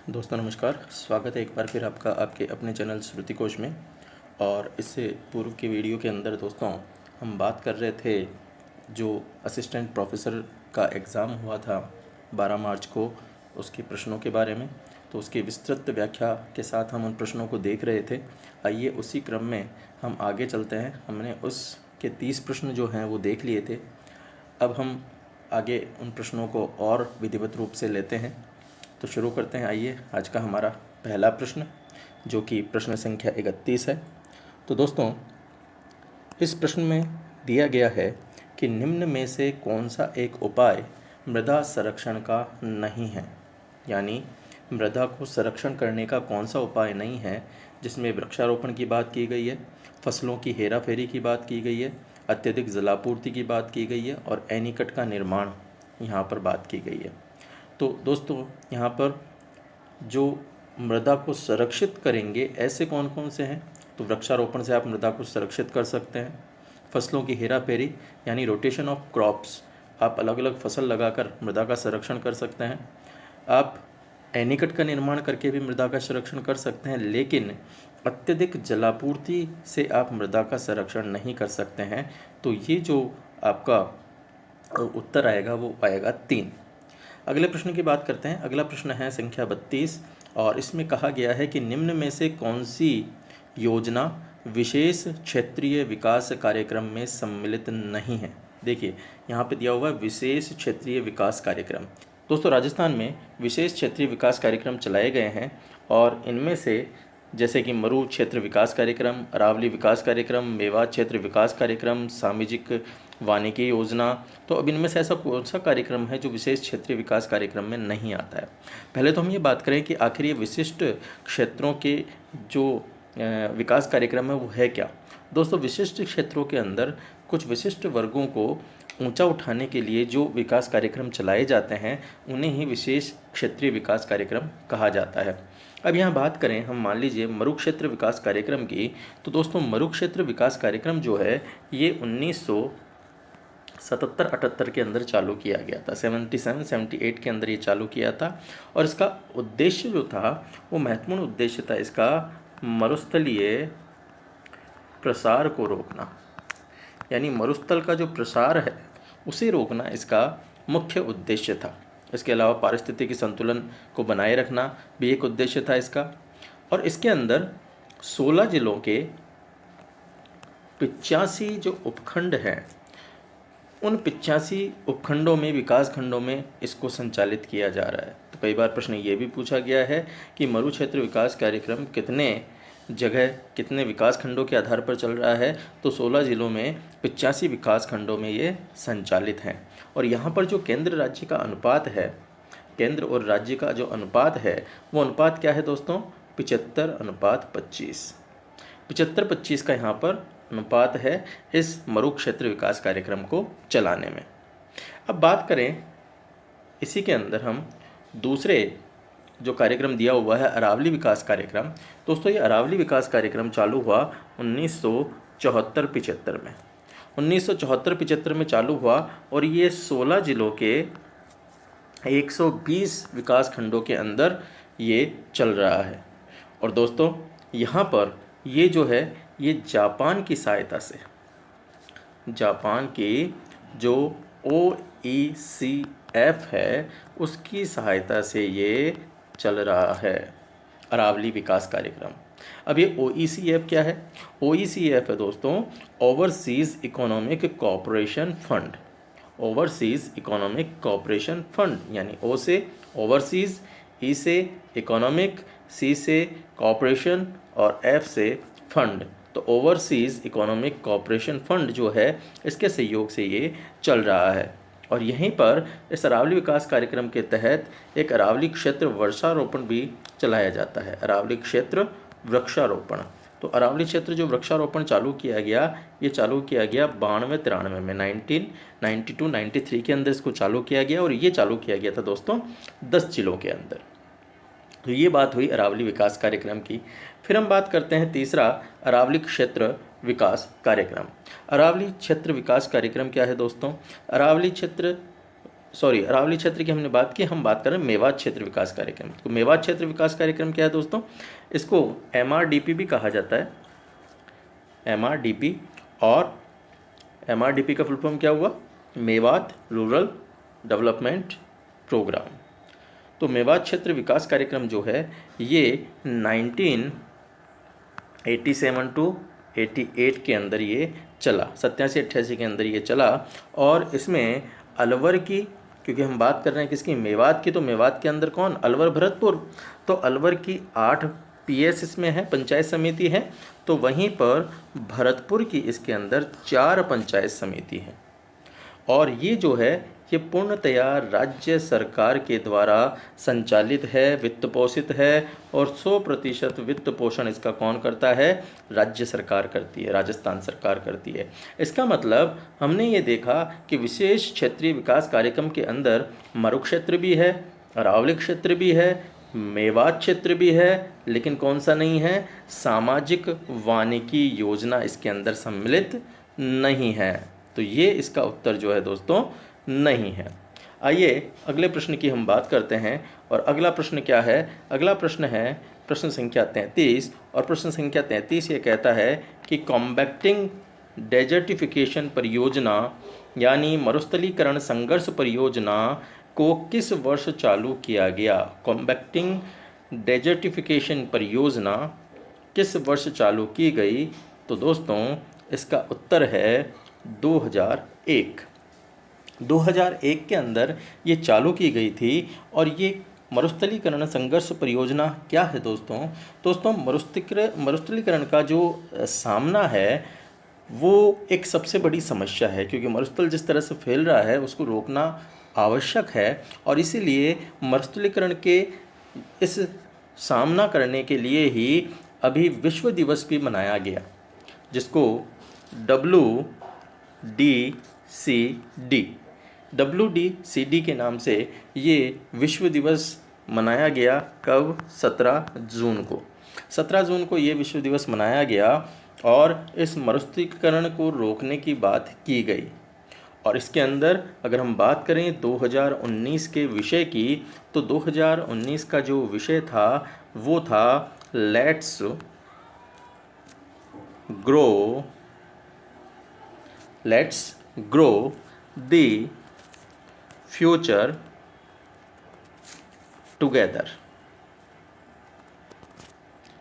दोस्तों नमस्कार। स्वागत है एक बार फिर आपका आपके अपने चैनल श्रुति कोश में। और इससे पूर्व के वीडियो के अंदर दोस्तों हम बात कर रहे थे जो असिस्टेंट प्रोफेसर का एग्ज़ाम हुआ था 12 मार्च को, उसके प्रश्नों के बारे में। तो उसकी विस्तृत व्याख्या के साथ हम उन प्रश्नों को देख रहे थे। आइए उसी क्रम में हम आगे चलते हैं। हमने उसके 30 प्रश्न जो हैं वो देख लिए थे। अब हम आगे उन प्रश्नों को और विधिवत रूप से लेते हैं। तो शुरू करते हैं। आइए आज का हमारा पहला प्रश्न जो कि प्रश्न संख्या 31 है। तो दोस्तों इस प्रश्न में दिया गया है कि निम्न में से कौन सा एक उपाय मृदा संरक्षण का नहीं है, यानी मृदा को संरक्षण करने का कौन सा उपाय नहीं है, जिसमें वृक्षारोपण की बात की गई है, फसलों की हेराफेरी की बात की गई है, अत्यधिक जलापूर्ति की बात की गई है और एनीकट का निर्माण यहाँ पर बात की गई है। तो दोस्तों यहाँ पर जो मृदा को संरक्षित करेंगे ऐसे कौन कौन से हैं, तो वृक्षारोपण से आप मृदा को संरक्षित कर सकते हैं। फसलों की हेराफेरी यानी रोटेशन ऑफ क्रॉप्स, आप अलग अलग फसल लगाकर मृदा का संरक्षण कर सकते हैं। आप एनीकट का निर्माण करके भी मृदा का संरक्षण कर सकते हैं, लेकिन अत्यधिक जलापूर्ति से आप मृदा का संरक्षण नहीं कर सकते हैं। तो ये जो आपका उत्तर आएगा वो आएगा 3। अगले प्रश्न की बात करते हैं। अगला प्रश्न है संख्या 32 और इसमें कहा गया है कि निम्न में से कौन सी योजना विशेष क्षेत्रीय विकास कार्यक्रम में सम्मिलित नहीं है। देखिए यहाँ पे दिया हुआ है विशेष क्षेत्रीय विकास कार्यक्रम। दोस्तों राजस्थान में विशेष क्षेत्रीय विकास कार्यक्रम चलाए गए हैं और इनमें से जैसे कि मरु क्षेत्र विकास कार्यक्रम, अरावली विकास कार्यक्रम, मेवात क्षेत्र विकास कार्यक्रम, सामाजिक वानिकी योजना। तो अब इनमें से ऐसा कौन सा कार्यक्रम है जो विशेष क्षेत्रीय विकास कार्यक्रम में नहीं आता है। पहले तो हम ये बात करें कि आखिर ये विशिष्ट क्षेत्रों के जो विकास कार्यक्रम है वो है क्या। दोस्तों विशिष्ट क्षेत्रों के अंदर कुछ विशिष्ट वर्गों को ऊंचा उठाने के लिए जो विकास कार्यक्रम चलाए जाते हैं उन्हें ही विशेष क्षेत्रीय विकास कार्यक्रम कहा जाता है। अब यहाँ बात करें हम मान लीजिए मरु क्षेत्र विकास कार्यक्रम की, तो दोस्तों मरु क्षेत्र विकास कार्यक्रम जो है ये 1977-78 के अंदर चालू किया गया था। 77-78 के अंदर ये चालू किया था और इसका उद्देश्य जो था वो महत्वपूर्ण उद्देश्य था इसका मरुस्थलीय प्रसार को रोकना, यानी मरुस्थल का जो प्रसार है उसे रोकना इसका मुख्य उद्देश्य था। इसके अलावा पारिस्थितिकी संतुलन को बनाए रखना भी एक उद्देश्य था इसका। और इसके अंदर 16 जिलों के 85 जो उपखंड हैं उन 85 उपखंडों में विकास खंडों में इसको संचालित किया जा रहा है। तो कई बार प्रश्न ये भी पूछा गया है कि मरु क्षेत्र विकास कार्यक्रम कितने जगह कितने विकास खंडों के आधार पर चल रहा है, तो 16 जिलों में 85 विकास खंडों में ये संचालित हैं। और यहाँ पर जो केंद्र राज्य का अनुपात है, केंद्र और राज्य का जो अनुपात है वो अनुपात क्या है दोस्तों, 75:25। 75-25 का यहाँ पर अनुपात है इस मरु क्षेत्र विकास कार्यक्रम को चलाने में। अब बात करें इसी के अंदर हम दूसरे जो कार्यक्रम दिया हुआ है अरावली विकास कार्यक्रम। दोस्तों ये अरावली विकास कार्यक्रम चालू हुआ 1974-75 में। 1974-75 में चालू हुआ और ये 16 जिलों के 120 विकास खंडों के अंदर ये चल रहा है। और दोस्तों यहाँ पर ये जो है ये जापान की सहायता से, जापान की जो OECF है उसकी सहायता से ये चल रहा है अरावली विकास कार्यक्रम। अब ये OECF क्या है, OECF है दोस्तों overseas economic cooperation fund. Overseas economic cooperation fund यानी O से ओवरसीज़, E से इकोनॉमिक, C से कोऑपरेशन और F से फंड। तो ओवरसीज़ इकोनॉमिक कोऑपरेशन फंड जो है इसके सहयोग से ये चल रहा है। और यहीं पर इस अरावली विकास कार्यक्रम के तहत एक अरावली क्षेत्र वृक्षारोपण भी चलाया जाता है। अरावली क्षेत्र वृक्षारोपण, तो अरावली क्षेत्र जो वृक्षारोपण चालू किया गया ये चालू किया गया 92-93 में, 1992-93 के अंदर इसको चालू किया गया और ये चालू किया गया था दोस्तों 10 जिलों के अंदर। तो ये बात हुई अरावली विकास कार्यक्रम की। फिर हम बात करते हैं तीसरा अरावली क्षेत्र विकास कार्यक्रम। अरावली क्षेत्र विकास कार्यक्रम क्या है दोस्तों, अरावली क्षेत्र सॉरी, अरावली क्षेत्र की हमने बात की, हम बात कर रहे हैं मेवात क्षेत्र विकास कार्यक्रम। तो मेवात क्षेत्र विकास कार्यक्रम क्या है दोस्तों? इसको MRDP भी कहा जाता है, MRDP। और MRDP का फुल फॉर्म क्या हुआ? Mewat rural development programme. तो मेवात क्षेत्र विकास कार्यक्रम जो है ये 1987 टू 88 के अंदर ये चला, 87-88 के अंदर ये चला। और इसमें अलवर की, क्योंकि हम बात कर रहे हैं किसकी? मेवात की। तो मेवात के अंदर कौन? अलवर भरतपुर। तो अलवर की 8 PS इसमें है, पंचायत समिति है। तो वहीं पर भरतपुर की इसके अंदर 4 पंचायत समिति है। और ये जो है ये पूर्णतया राज्य सरकार के द्वारा संचालित है, वित्त पोषित है। और 100% वित्त पोषण इसका कौन करता है? राज्य सरकार करती है, राजस्थान सरकार करती है। इसका मतलब हमने ये देखा कि विशेष क्षेत्रीय विकास कार्यक्रम के अंदर मरु क्षेत्र भी है, अरावली क्षेत्र भी है, मेवात क्षेत्र भी है, लेकिन कौन सा नहीं है? सामाजिक वानिकी योजना इसके अंदर सम्मिलित नहीं है। तो ये इसका उत्तर जो है दोस्तों नहीं है। आइए अगले प्रश्न की हम बात करते हैं। और अगला प्रश्न क्या है? अगला प्रश्न है प्रश्न संख्या 33। और प्रश्न संख्या 33 ये कहता है कि कॉम्बैक्टिंग डेजर्टिफिकेशन परियोजना यानी मरुस्थलीकरण संघर्ष परियोजना को किस वर्ष चालू किया गया? कॉम्बैक्टिंग डेजर्टिफिकेशन परियोजना किस वर्ष चालू की गई? तो दोस्तों इसका उत्तर है 2001। 2001 के अंदर ये चालू की गई थी। और ये मरुस्थलीकरण संघर्ष परियोजना क्या है दोस्तों? दोस्तों मरुस्थलीकरण का जो सामना है वो एक सबसे बड़ी समस्या है, क्योंकि मरुस्थल जिस तरह से फैल रहा है उसको रोकना आवश्यक है। और इसीलिए मरुस्थलीकरण के इस सामना करने के लिए ही अभी विश्व दिवस भी मनाया गया, जिसको WDCD के नाम से ये विश्व दिवस मनाया गया। कब? 17 जून को। 17 जून को ये विश्व दिवस मनाया गया और इस मरुस्थलीकरण को रोकने की बात की गई। और इसके अंदर अगर हम बात करें 2019 के विषय की, तो 2019 का जो विषय था वो था let's grow the future together.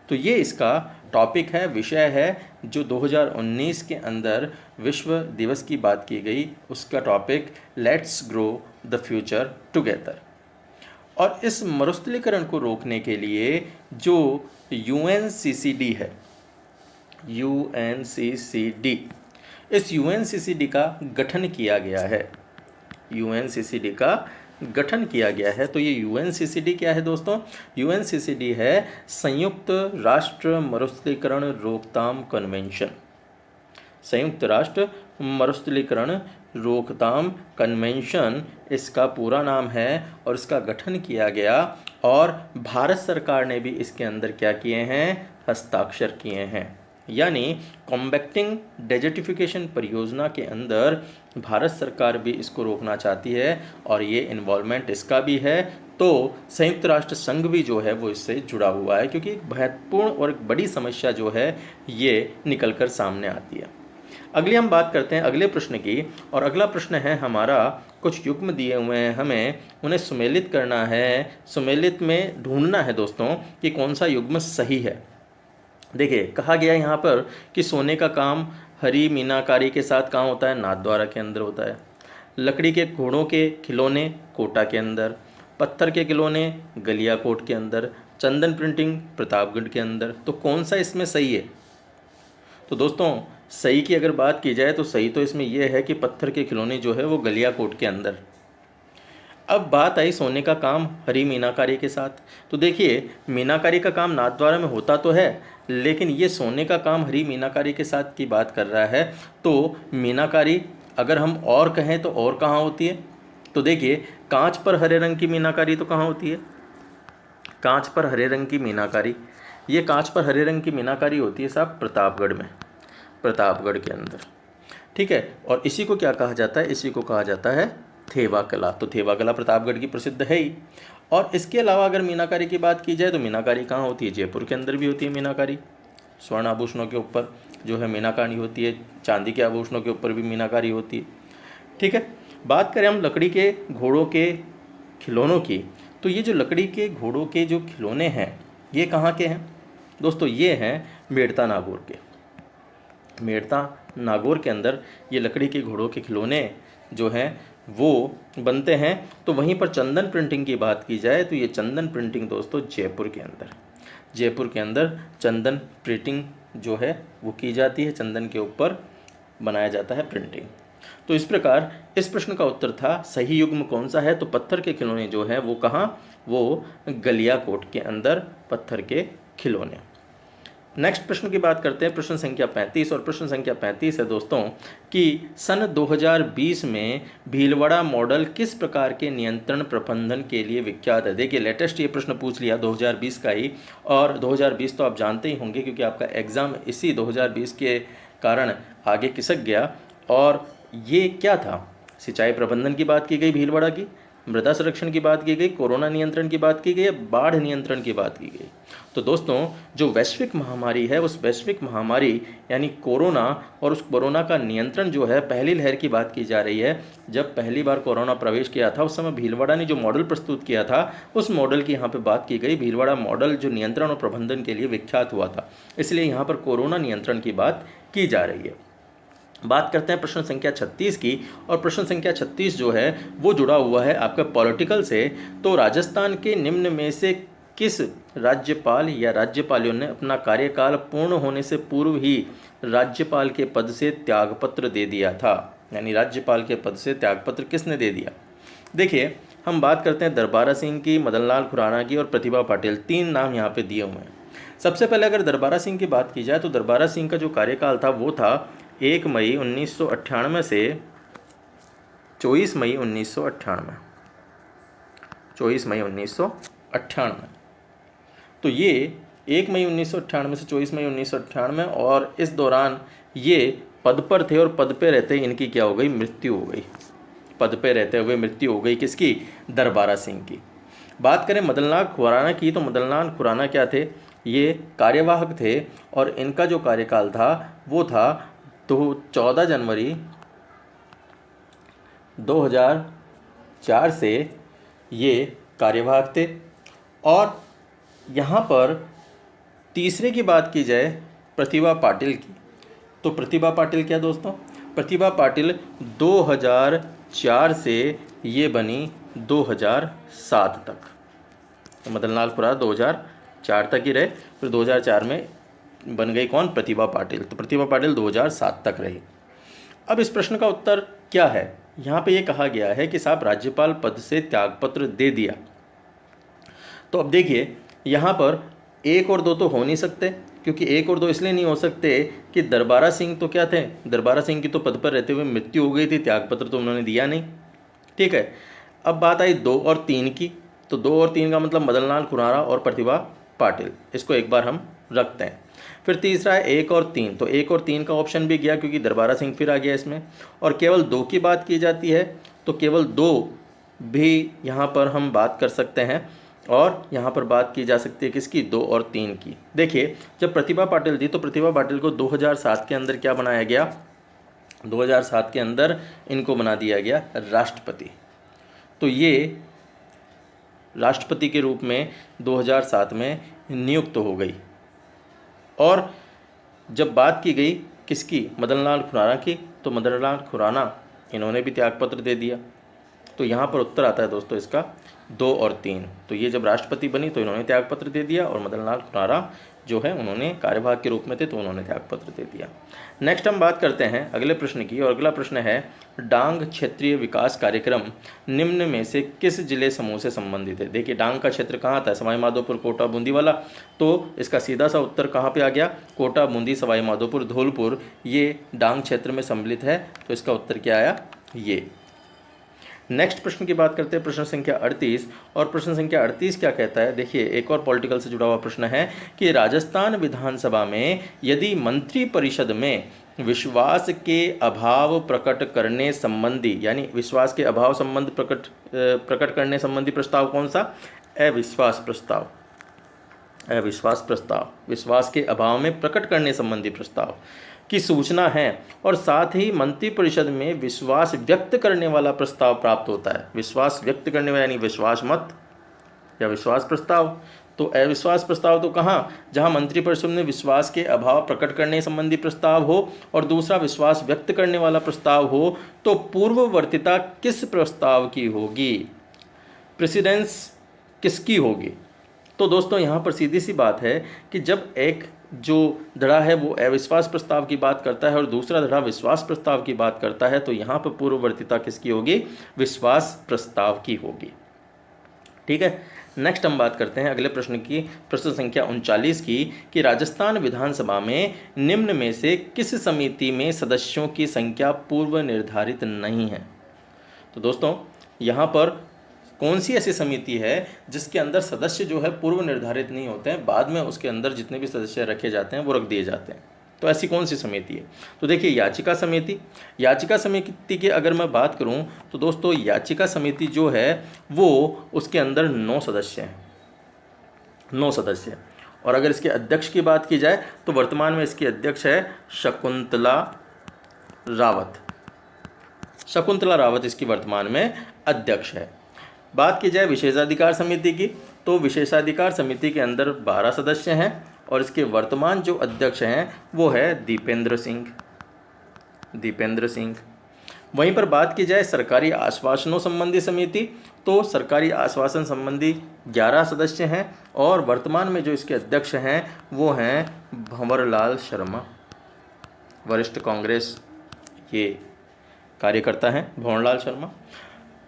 तो ये इसका टॉपिक है, विषय है, जो 2019 के अंदर विश्व दिवस की बात की गई, उसका topic let's grow the future together. और इस मरुस्थलीकरण को रोकने के लिए जो UNCCD है, UNCCD, इस UNCCD का गठन किया गया है। UNCCD का गठन किया गया है। तो ये UNCCD क्या है दोस्तों? UNCCD है संयुक्त राष्ट्र मरुस्थलीकरण रोकथाम कन्वेंशन। संयुक्त राष्ट्र मरुस्थलीकरण रोकथाम कन्वेंशन इसका पूरा नाम है। और इसका गठन किया गया और भारत सरकार ने भी इसके अंदर क्या किए हैं? हस्ताक्षर किए हैं। यानी कॉम्बैक्टिंग डेजर्टिफिकेशन परियोजना के अंदर भारत सरकार भी इसको रोकना चाहती है और ये इन्वॉल्वमेंट इसका भी है। तो संयुक्त राष्ट्र संघ भी जो है वो इससे जुड़ा हुआ है, क्योंकि एक महत्वपूर्ण और एक बड़ी समस्या जो है ये निकल कर सामने आती है। अगली हम बात करते हैं अगले प्रश्न की। और अगला प्रश्न है हमारा, कुछ युग्म दिए हुए हैं, हमें उन्हें सुमेलित करना है। सुमेलित में ढूंढना है दोस्तों कि कौन सा युग्म सही है। देखिए कहा गया यहाँ पर कि सोने का काम हरी मीनाकारी के साथ कहाँ होता है? नाथद्वारा के अंदर होता है। लकड़ी के घोड़ों के खिलौने कोटा के अंदर, पत्थर के खिलौने गलियाकोट के अंदर, चंदन प्रिंटिंग प्रतापगढ़ के अंदर। तो कौन सा इसमें सही है? तो दोस्तों सही की अगर बात की जाए तो सही तो इसमें यह है कि पत्थर के खिलौने जो है वो गलियाकोट के अंदर। अब बात आई सोने का काम हरी मीनाकारी के साथ। तो देखिए मीनाकारी का काम नाथद्वारा में होता तो है, लेकिन ये सोने का काम हरी मीनाकारी के साथ की बात कर रहा है। तो मीनाकारी अगर हम और कहें तो और कहाँ होती है? तो देखिए कांच पर हरे रंग की मीनाकारी तो कहाँ होती है? कांच पर हरे रंग की मीनाकारी, ये कांच पर हरे रंग की मीनाकारी होती है साहब प्रतापगढ़ में, प्रतापगढ़ के अंदर। ठीक है। और इसी को क्या कहा जाता है? इसी को कहा जाता है थेवा कला। तो थेवा कला प्रतापगढ़ की प्रसिद्ध है ही। और इसके अलावा अगर मीनाकारी की बात की जाए तो मीनाकारी कहाँ होती है? जयपुर के अंदर भी होती है मीनाकारी। स्वर्ण आभूषणों के ऊपर जो है मीनाकारी होती है, चांदी के आभूषणों के ऊपर भी मीनाकारी होती है। ठीक है, बात करें हम लकड़ी के घोड़ों के खिलौनों की, तो ये जो लकड़ी के घोड़ों के जो खिलौने हैं ये कहाँ के हैं दोस्तों? ये हैं मेड़ता नागौर के। मेड़ता नागौर के अंदर ये लकड़ी के घोड़ों के खिलौने जो हैं वो बनते हैं। तो वहीं पर चंदन प्रिंटिंग की बात की जाए तो ये चंदन प्रिंटिंग दोस्तों जयपुर के अंदर चंदन प्रिंटिंग जो है वो की जाती है, चंदन के ऊपर बनाया जाता है प्रिंटिंग। तो इस प्रकार इस प्रश्न का उत्तर था सही युग्म कौन सा है? तो पत्थर के खिलौने जो है वो कहाँ? वो गलियाकोट के अंदर पत्थर के खिलौने। नेक्स्ट प्रश्न की बात करते हैं, प्रश्न संख्या 35। और प्रश्न संख्या 35 है दोस्तों कि सन 2020 में भीलवाड़ा मॉडल किस प्रकार के नियंत्रण प्रबंधन के लिए विख्यात है? देखिए लेटेस्ट ये प्रश्न पूछ लिया 2020 का ही, और 2020 तो आप जानते ही होंगे क्योंकि आपका एग्ज़ाम इसी 2020 के कारण आगे खिसक गया। और ये क्या था? सिंचाई प्रबंधन की बात की गई भीलवाड़ा की, मृदा संरक्षण की बात की गई, कोरोना नियंत्रण की बात की गई, बाढ़ नियंत्रण की बात की गई। तो दोस्तों जो वैश्विक महामारी है उस वैश्विक महामारी यानी कोरोना और उस कोरोना का नियंत्रण जो है पहली लहर की बात की जा रही है। जब पहली बार कोरोना प्रवेश किया था उस समय भीलवाड़ा ने जो मॉडल प्रस्तुत किया था उस मॉडल की यहाँ पे बात की गई। भीलवाड़ा मॉडल जो नियंत्रण और प्रबंधन के लिए विख्यात हुआ था, इसलिए यहाँ पर कोरोना नियंत्रण की बात की जा रही है। बात करते हैं प्रश्न संख्या 36 की, और प्रश्न संख्या 36 जो है वो जुड़ा हुआ है आपका पॉलिटिकल से। तो राजस्थान के निम्न में से किस राज्यपाल या राज्यपालियों ने अपना कार्यकाल पूर्ण होने से पूर्व ही राज्यपाल के पद से त्यागपत्र दे दिया था? यानी राज्यपाल के पद से त्यागपत्र किसने दे दिया? देखिए हम बात करते हैं दरबारा सिंह की, मदन लाल खुराना की और प्रतिभा पाटिल। 3 नाम यहाँ पे दिए हुए हैं। सबसे पहले अगर दरबारा सिंह की बात की जाए तो दरबारा सिंह का जो कार्यकाल था वो था 1 मई 1998 से 24 मई 1998। 24 मई 1998। तो ये 1 मई 1998 से 24 मई 1998, और इस दौरान ये पद पर थे और पद पे रहते इनकी क्या हो गई? मृत्यु हो गई। पद पे रहते हुए मृत्यु हो गई किसकी? दरबारा सिंह की। बात करें मदन लाल खुराना की, तो मदन लाल खुराना क्या थे? ये कार्यवाहक थे और इनका जो कार्यकाल था वो था तो 14 जनवरी 2004 से ये कार्यवाहक थे। और यहाँ पर तीसरे की बात की जाए प्रतिभा पाटिल की, तो प्रतिभा पाटिल क्या दोस्तों? प्रतिभा पाटिल 2004 से ये बनी 2007 तक। तो मदन लाल खुराना 2004 तक ही रहे, फिर 2004 में बन गई कौन? प्रतिभा पाटिल। तो प्रतिभा पाटिल 2007 तक रही। अब इस प्रश्न का उत्तर क्या है? यहाँ पे ये कहा गया है कि साहब राज्यपाल पद से त्यागपत्र दे दिया। तो अब देखिए यहाँ पर 1 और 2 तो हो नहीं सकते, क्योंकि 1 और 2 इसलिए नहीं हो सकते कि दरबारा सिंह तो क्या थे? दरबारा सिंह की तो पद पर रहते हुए मृत्यु हो गई थी, त्यागपत्र तो उन्होंने दिया नहीं। ठीक है, अब बात आई 2 और 3 की। तो 2 और 3 का मतलब मदन लाल खुराना और प्रतिभा पाटिल, इसको एक बार हम रखते हैं। फिर तीसरा है 1 और 3, तो 1 और 3 का ऑप्शन भी गया क्योंकि दरबारा सिंह फिर आ गया इसमें। और केवल 2 की बात की जाती है तो केवल 2 भी यहाँ पर हम बात कर सकते हैं, और यहाँ पर बात की जा सकती है किसकी? 2 और 3 की। देखिए जब प्रतिभा पाटिल थी तो प्रतिभा पाटिल को 2007 के अंदर क्या बनाया गया? 2007 के अंदर इनको बना दिया गया राष्ट्रपति। तो ये राष्ट्रपति के रूप में 2007 में नियुक्त हो गई। और जब बात की गई किसकी? मदन लाल खुराना की, तो मदन लाल खुराना इन्होंने भी त्यागपत्र दे दिया। तो यहाँ पर उत्तर आता है दोस्तों इसका 2 और 3। तो ये जब राष्ट्रपति बनी तो इन्होंने त्यागपत्र दे दिया, और मदन लाल खुराना जो है उन्होंने कार्यवाहक के रूप में थे तो उन्होंने त्यागपत्र दे दिया। नेक्स्ट हम बात करते हैं अगले प्रश्न की, और अगला प्रश्न है डांग क्षेत्रीय विकास कार्यक्रम निम्न में से किस जिले समूह से संबंधित है? देखिए डांग का क्षेत्र कहाँ आता है? सवाई माधोपुर, कोटा, बूंदी वाला। तो इसका सीधा सा उत्तर कहाँ पे आ गया? कोटा, बूंदी, सवाई माधोपुर, धौलपुर, ये डांग क्षेत्र में सम्मिलित है। तो इसका उत्तर क्या आया? ये। नेक्स्ट प्रश्न की बात करते हैं, प्रश्न संख्या 38। और प्रश्न संख्या 38 क्या कहता है? देखिए एक और पॉलिटिकल से जुड़ा हुआ प्रश्न है कि राजस्थान विधानसभा में यदि मंत्री परिषद में विश्वास के अभाव प्रकट करने संबंधी, यानी विश्वास के अभाव संबंध प्रकट करने संबंधी प्रस्ताव कौन सा? अविश्वास प्रस्ताव। अविश्वास प्रस्ताव विश्वास के अभाव में प्रकट करने संबंधी प्रस्ताव की सूचना है और साथ ही मंत्रिपरिषद में विश्वास व्यक्त करने वाला प्रस्ताव प्राप्त होता है। विश्वास व्यक्त करने वाला यानी विश्वास मत या विश्वास प्रस्ताव। तो अविश्वास प्रस्ताव तो कहाँ? जहाँ मंत्रिपरिषद में विश्वास के अभाव प्रकट करने संबंधी प्रस्ताव हो और दूसरा विश्वास व्यक्त करने वाला प्रस्ताव हो, तो पूर्ववर्तीता किस प्रस्ताव की होगी? प्रेसिडेंस किसकी होगी? तो दोस्तों यहाँ पर सीधी सी बात है कि जब एक जो धड़ा है वो अविश्वास प्रस्ताव की बात करता है और दूसरा धड़ा विश्वास प्रस्ताव की बात करता है, तो यहाँ पर पूर्ववर्तीता किसकी होगी? विश्वास प्रस्ताव की होगी। ठीक है, नेक्स्ट हम बात करते हैं अगले प्रश्न की, प्रश्न संख्या 39 की, कि राजस्थान विधानसभा में निम्न में से किस समिति में सदस्यों की संख्या पूर्व निर्धारित नहीं है? तो दोस्तों यहाँ पर कौन सी ऐसी समिति है जिसके अंदर सदस्य जो है पूर्व निर्धारित नहीं होते हैं, बाद में उसके अंदर जितने भी सदस्य रखे जाते हैं वो रख दिए जाते हैं? तो ऐसी कौन सी समिति है? तो देखिए, याचिका समिति। याचिका समिति की अगर मैं बात करूं तो दोस्तों याचिका समिति जो है वो उसके अंदर 9 सदस्य हैं, 9 सदस्य। और अगर इसके अध्यक्ष की बात की जाए तो वर्तमान में इसकी अध्यक्ष है शकुंतला रावत। शकुंतला रावत इसकी वर्तमान में अध्यक्ष है। बात की जाए विशेषाधिकार समिति की, तो विशेषाधिकार समिति के अंदर 12 सदस्य हैं और इसके वर्तमान जो अध्यक्ष हैं वो है दीपेंद्र सिंह। वहीं पर बात की जाए सरकारी आश्वासनों संबंधी समिति, तो सरकारी आश्वासन संबंधी 11 सदस्य हैं और वर्तमान में जो इसके अध्यक्ष हैं वो हैं भंवरलाल शर्मा, वरिष्ठ कांग्रेस ये कार्यकर्ता हैं भंवरलाल शर्मा।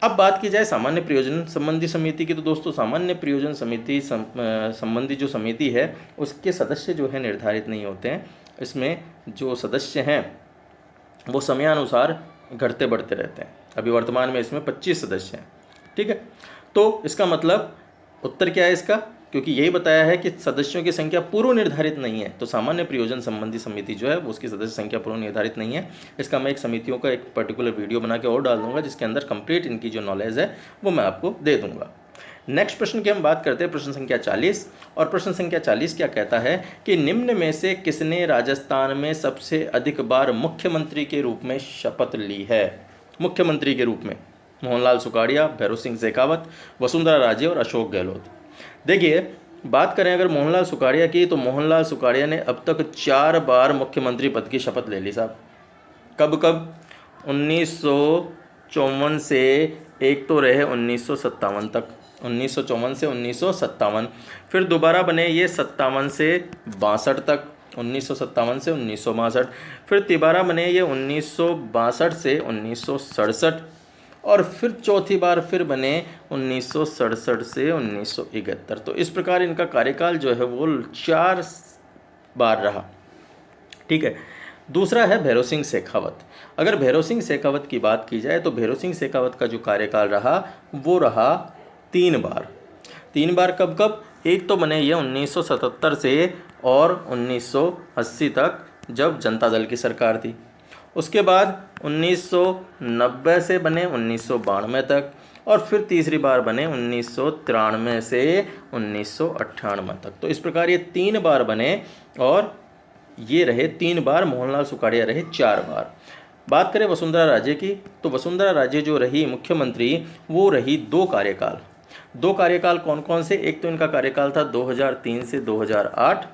अब बात की जाए सामान्य प्रयोजन संबंधी समिति की, तो दोस्तों सामान्य प्रयोजन समिति संबंधी जो समिति है उसके सदस्य जो है निर्धारित नहीं होते हैं। इसमें जो सदस्य हैं वो समयानुसार घटते बढ़ते रहते हैं। अभी वर्तमान में इसमें 25 सदस्य हैं। ठीक है, तो इसका मतलब उत्तर क्या है इसका? क्योंकि यही बताया है कि सदस्यों की संख्या पूर्व निर्धारित नहीं है, तो सामान्य प्रयोजन संबंधी समिति जो है वो उसकी सदस्य संख्या पूर्व निर्धारित नहीं है। इसका मैं एक समितियों का एक पर्टिकुलर वीडियो बना के और डाल दूंगा जिसके अंदर कंप्लीट इनकी जो नॉलेज है वो मैं आपको दे दूंगा। नेक्स्ट प्रश्न की हम बात करते हैं, प्रश्न संख्या 40। और प्रश्न संख्या 40 क्या कहता है कि निम्न में से किसने राजस्थान में सबसे अधिक बार मुख्यमंत्री के रूप में शपथ ली है? मुख्यमंत्री के रूप में मोहनलाल सुखाड़िया, भैरों सिंह शेखावत, वसुंधरा राजे और अशोक गहलोत। देखिए, बात करें अगर मोहनलाल सुखाड़िया की, तो मोहनलाल सुखाड़िया ने अब तक 4 बार मुख्यमंत्री पद की शपथ ले ली साहब। कब 1954 से, एक तो रहे 1957 तक, 1954 से 1957, फिर दोबारा बने ये 57 से 62 तक, 1957 से 1962, फिर तिबारा बने ये 1962 से 1967 और फिर चौथी बार फिर बने 1967 से 1971। तो इस प्रकार इनका कार्यकाल जो है वो 4 बार रहा। ठीक है, दूसरा है भैरों सिंह शेखावत। अगर भैरों सिंह शेखावत की बात की जाए तो भैरों सिंह शेखावत का जो कार्यकाल रहा वो रहा 3 बार। 3 बार कब? एक तो बने ये 1977 से और 1980 तक जब जनता दल की सरकार थी। उसके बाद 1990 से बने 1992 तक और फिर तीसरी बार बने 1993 से 1998 तक। तो इस प्रकार ये 3 बार बने और ये रहे 3 बार, मोहनलाल सुखाड़िया रहे 4 बार। बात करें वसुंधरा राजे की, तो वसुंधरा राजे जो रही मुख्यमंत्री वो रही 2 कार्यकाल। 2 कार्यकाल कौन कौन से? एक तो इनका कार्यकाल था 2003 से 2008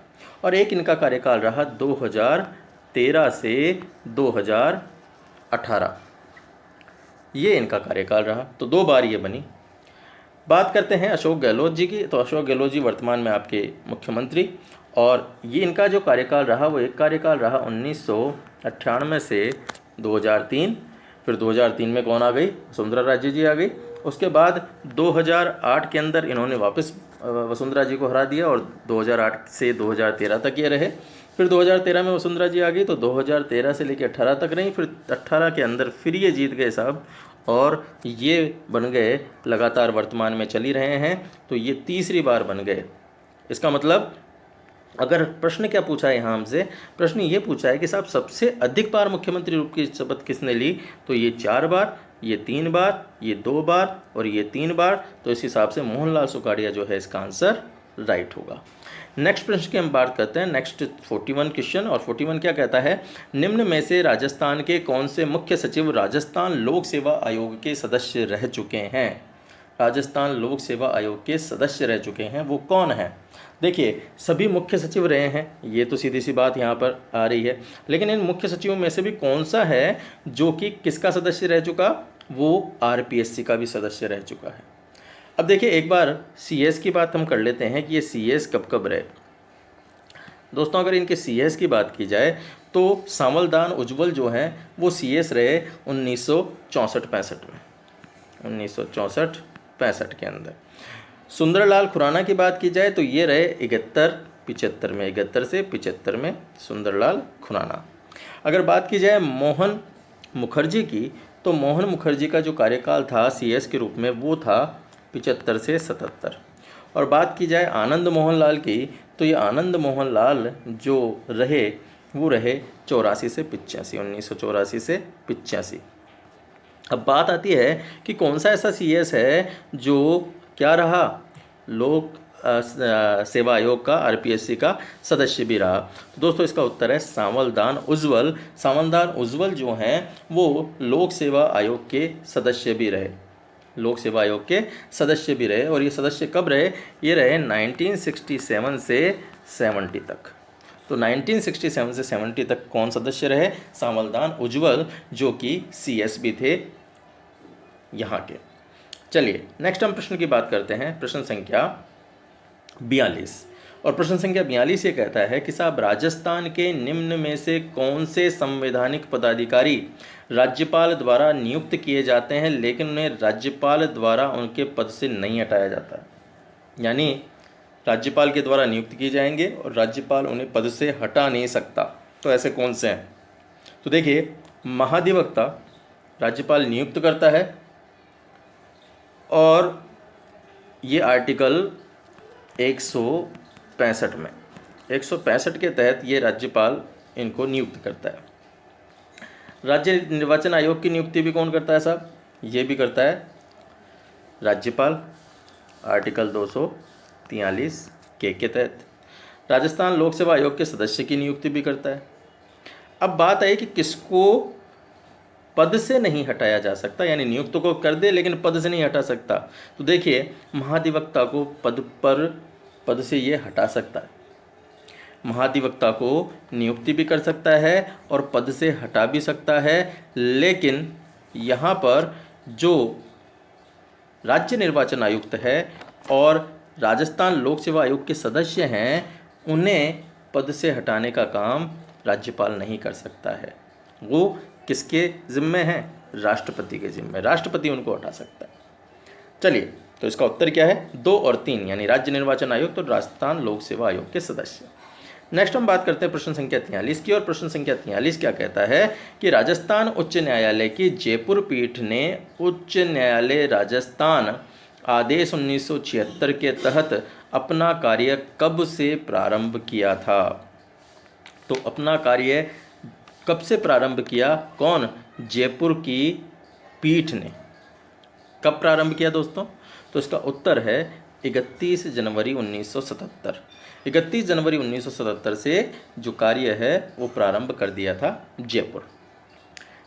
और एक इनका कार्यकाल रहा 2013 से 2018। ये इनका कार्यकाल रहा, तो 2 बार ये बनी। बात करते हैं अशोक गहलोत जी की, तो अशोक गहलोत जी वर्तमान में आपके मुख्यमंत्री और ये इनका जो कार्यकाल रहा वो एक कार्यकाल रहा 1998 से 2003। फिर 2003 में कौन आ गई? वसुंधरा राजे जी आ गई। उसके बाद 2008 के अंदर इन्होंने वापस वसुंधरा जी को हरा दिया और 2008 से 2013 तक ये रहे। फिर 2013 में वसुंधरा जी आ गई, तो 2013 से लेकर 18 तक रही। फिर 18 के अंदर फिर ये जीत गए साहब और ये बन गए, लगातार वर्तमान में चली रहे हैं, तो ये तीसरी बार बन गए। इसका मतलब अगर प्रश्न क्या पूछा है यहाँ हमसे, प्रश्न ये पूछा है कि साहब सबसे अधिक बार मुख्यमंत्री रूप की शपथ किसने ली, तो ये 4 बार, ये 3 बार, ये 2 बार और ये 3 बार। तो इस हिसाब से मोहनलाल सुखाड़िया जो है इसका आंसर राइट होगा। नेक्स्ट प्रश्न की हम बात करते हैं, नेक्स्ट 41 क्वेश्चन। और 41 क्या कहता है, निम्न में से राजस्थान के कौन से मुख्य सचिव राजस्थान लोक सेवा आयोग के सदस्य रह चुके हैं। राजस्थान लोक सेवा आयोग के सदस्य रह चुके हैं, वो कौन है। देखिए सभी मुख्य सचिव रहे हैं, ये तो सीधी सी बात यहाँ पर आ रही है, लेकिन इन मुख्य सचिवों में से भी कौन सा है जो कि किसका सदस्य रह चुका, वो आरपीएससी का भी सदस्य रह चुका है। अब देखिए एक बार सीएस की बात हम कर लेते हैं कि ये सीएस कब कब रहे। दोस्तों अगर इनके सीएस की बात की जाए तो सांवलदान उज्ज्वल जो हैं वो सीएस रहे 1964-65 में, 1964-65 के अंदर। सुंदरलाल खुराना की बात की जाए तो ये रहे 71-75 में, 71 से 75 में सुंदरलाल खुराना। अगर बात की जाए मोहन मुखर्जी की, तो मोहन मुखर्जी का जो कार्यकाल था सीएस के रूप में वो था 75 से 77। और बात की जाए आनंद मोहन लाल की, तो ये आनंद मोहन लाल जो रहे वो रहे 84 से 85, 1984 से 85। अब बात आती है कि कौन सा ऐसा सीएस है जो क्या रहा, लोक सेवा आयोग का, आरपीएससी का सदस्य भी रहा। तो दोस्तों इसका उत्तर है सांवलदान उज्ज्वल। सांवलदान उज्ज्वल जो हैं वो लोक सेवा आयोग के सदस्य भी रहे, लोक सेवा आयोग के सदस्य भी रहे। और ये सदस्य कब रहे, ये रहे 1967 से 70 तक। तो 1967 से 70 तक कौन सदस्य रहे, सांवलदान उज्ज्वल, जो कि सीएस भी थे यहाँ के। चलिए नेक्स्ट हम प्रश्न की बात करते हैं, प्रश्न संख्या 42। और प्रश्न संख्या 42 ये कहता है कि साहब राजस्थान के निम्न में से कौन से संवैधानिक पदाधिकारी राज्यपाल द्वारा नियुक्त किए जाते हैं लेकिन उन्हें राज्यपाल द्वारा उनके पद से नहीं हटाया जाता। यानी राज्यपाल के द्वारा नियुक्त किए जाएंगे और राज्यपाल उन्हें पद से हटा नहीं सकता। तो ऐसे कौन से हैं, तो देखिए महाधिवक्ता राज्यपाल नियुक्त करता है और ये आर्टिकल 165 में, 165 के तहत ये राज्यपाल इनको नियुक्त करता है। राज्य निर्वाचन आयोग की नियुक्ति भी कौन करता है साहब, ये भी करता है राज्यपाल, आर्टिकल 243 के तहत। राजस्थान लोक सेवा आयोग के सदस्य की नियुक्ति भी करता है। अब बात है कि किसको पद से नहीं हटाया जा सकता, यानी नियुक्त को कर दे लेकिन पद से नहीं हटा सकता। तो देखिए महाधिवक्ता को पद से ये हटा सकता है, महाधिवक्ता को नियुक्ति भी कर सकता है और पद से हटा भी सकता है। लेकिन यहाँ पर जो राज्य निर्वाचन आयुक्त है और राजस्थान लोक सेवा आयोग के सदस्य हैं उन्हें पद से हटाने का काम राज्यपाल नहीं कर सकता है। वो किसके जिम्मे हैं, राष्ट्रपति के जिम्मे, राष्ट्रपति उनको हटा सकता है। चलिए तो इसका उत्तर क्या है, 2 और 3, यानी राज्य निर्वाचन आयोग तो राजस्थान लोक सेवा आयोग के सदस्य। नेक्स्ट हम बात करते हैं प्रश्न संख्या 43 की। और प्रश्न संख्या 43 क्या कहता है कि राजस्थान उच्च न्यायालय की जयपुर पीठ ने उच्च न्यायालय राजस्थान आदेश 1976 के तहत अपना कार्य कब से प्रारंभ किया था। तो अपना कार्य कब से प्रारंभ किया, कौन, जयपुर की पीठ ने। कब प्रारंभ किया दोस्तों, तो इसका उत्तर है 31 जनवरी 1977। 31 जनवरी 1977 से जो कार्य है वो प्रारंभ कर दिया था जयपुर।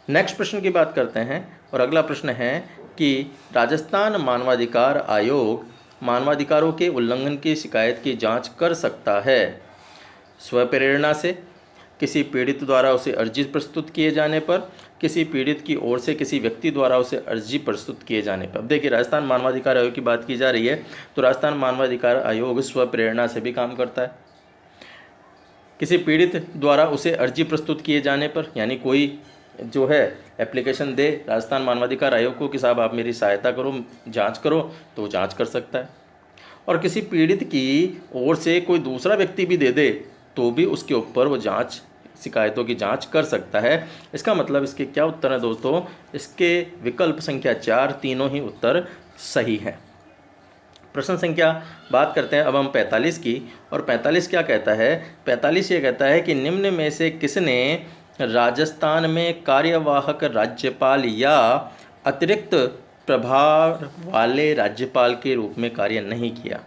नेक्स्ट प्रश्न की बात करते हैं और अगला प्रश्न है कि राजस्थान मानवाधिकार आयोग मानवाधिकारों के उल्लंघन की शिकायत की जांच कर सकता है स्वप्रेरणा से, किसी पीड़ित द्वारा उसे अर्जी प्रस्तुत किए जाने पर, किसी पीड़ित की ओर से किसी व्यक्ति द्वारा उसे अर्जी प्रस्तुत किए जाने पर। अब देखिए राजस्थान मानवाधिकार आयोग की बात की जा रही है तो राजस्थान मानवाधिकार आयोग स्वप्रेरणा से भी काम करता है। किसी पीड़ित द्वारा उसे अर्जी प्रस्तुत किए जाने पर, यानी कोई जो है एप्लीकेशन दे राजस्थान मानवाधिकार आयोग को कि साहब आप मेरी सहायता करो, जांच करो, तो वो जांच कर सकता है। और किसी पीड़ित की ओर से कोई दूसरा व्यक्ति भी दे दे तो भी उसके ऊपर वो जांच, शिकायतों की जांच कर सकता है। इसका मतलब इसके क्या उत्तर है दोस्तों, इसके विकल्प संख्या 4 तीनों ही उत्तर सही हैं। प्रश्न संख्या बात करते हैं अब हम 45 की। और 45 क्या कहता है? 45 ये कहता है कि निम्न में से किसने राजस्थान में कार्यवाहक राज्यपाल या अतिरिक्त प्रभार वाले राज्यपाल के रूप में कार्य नहीं किया।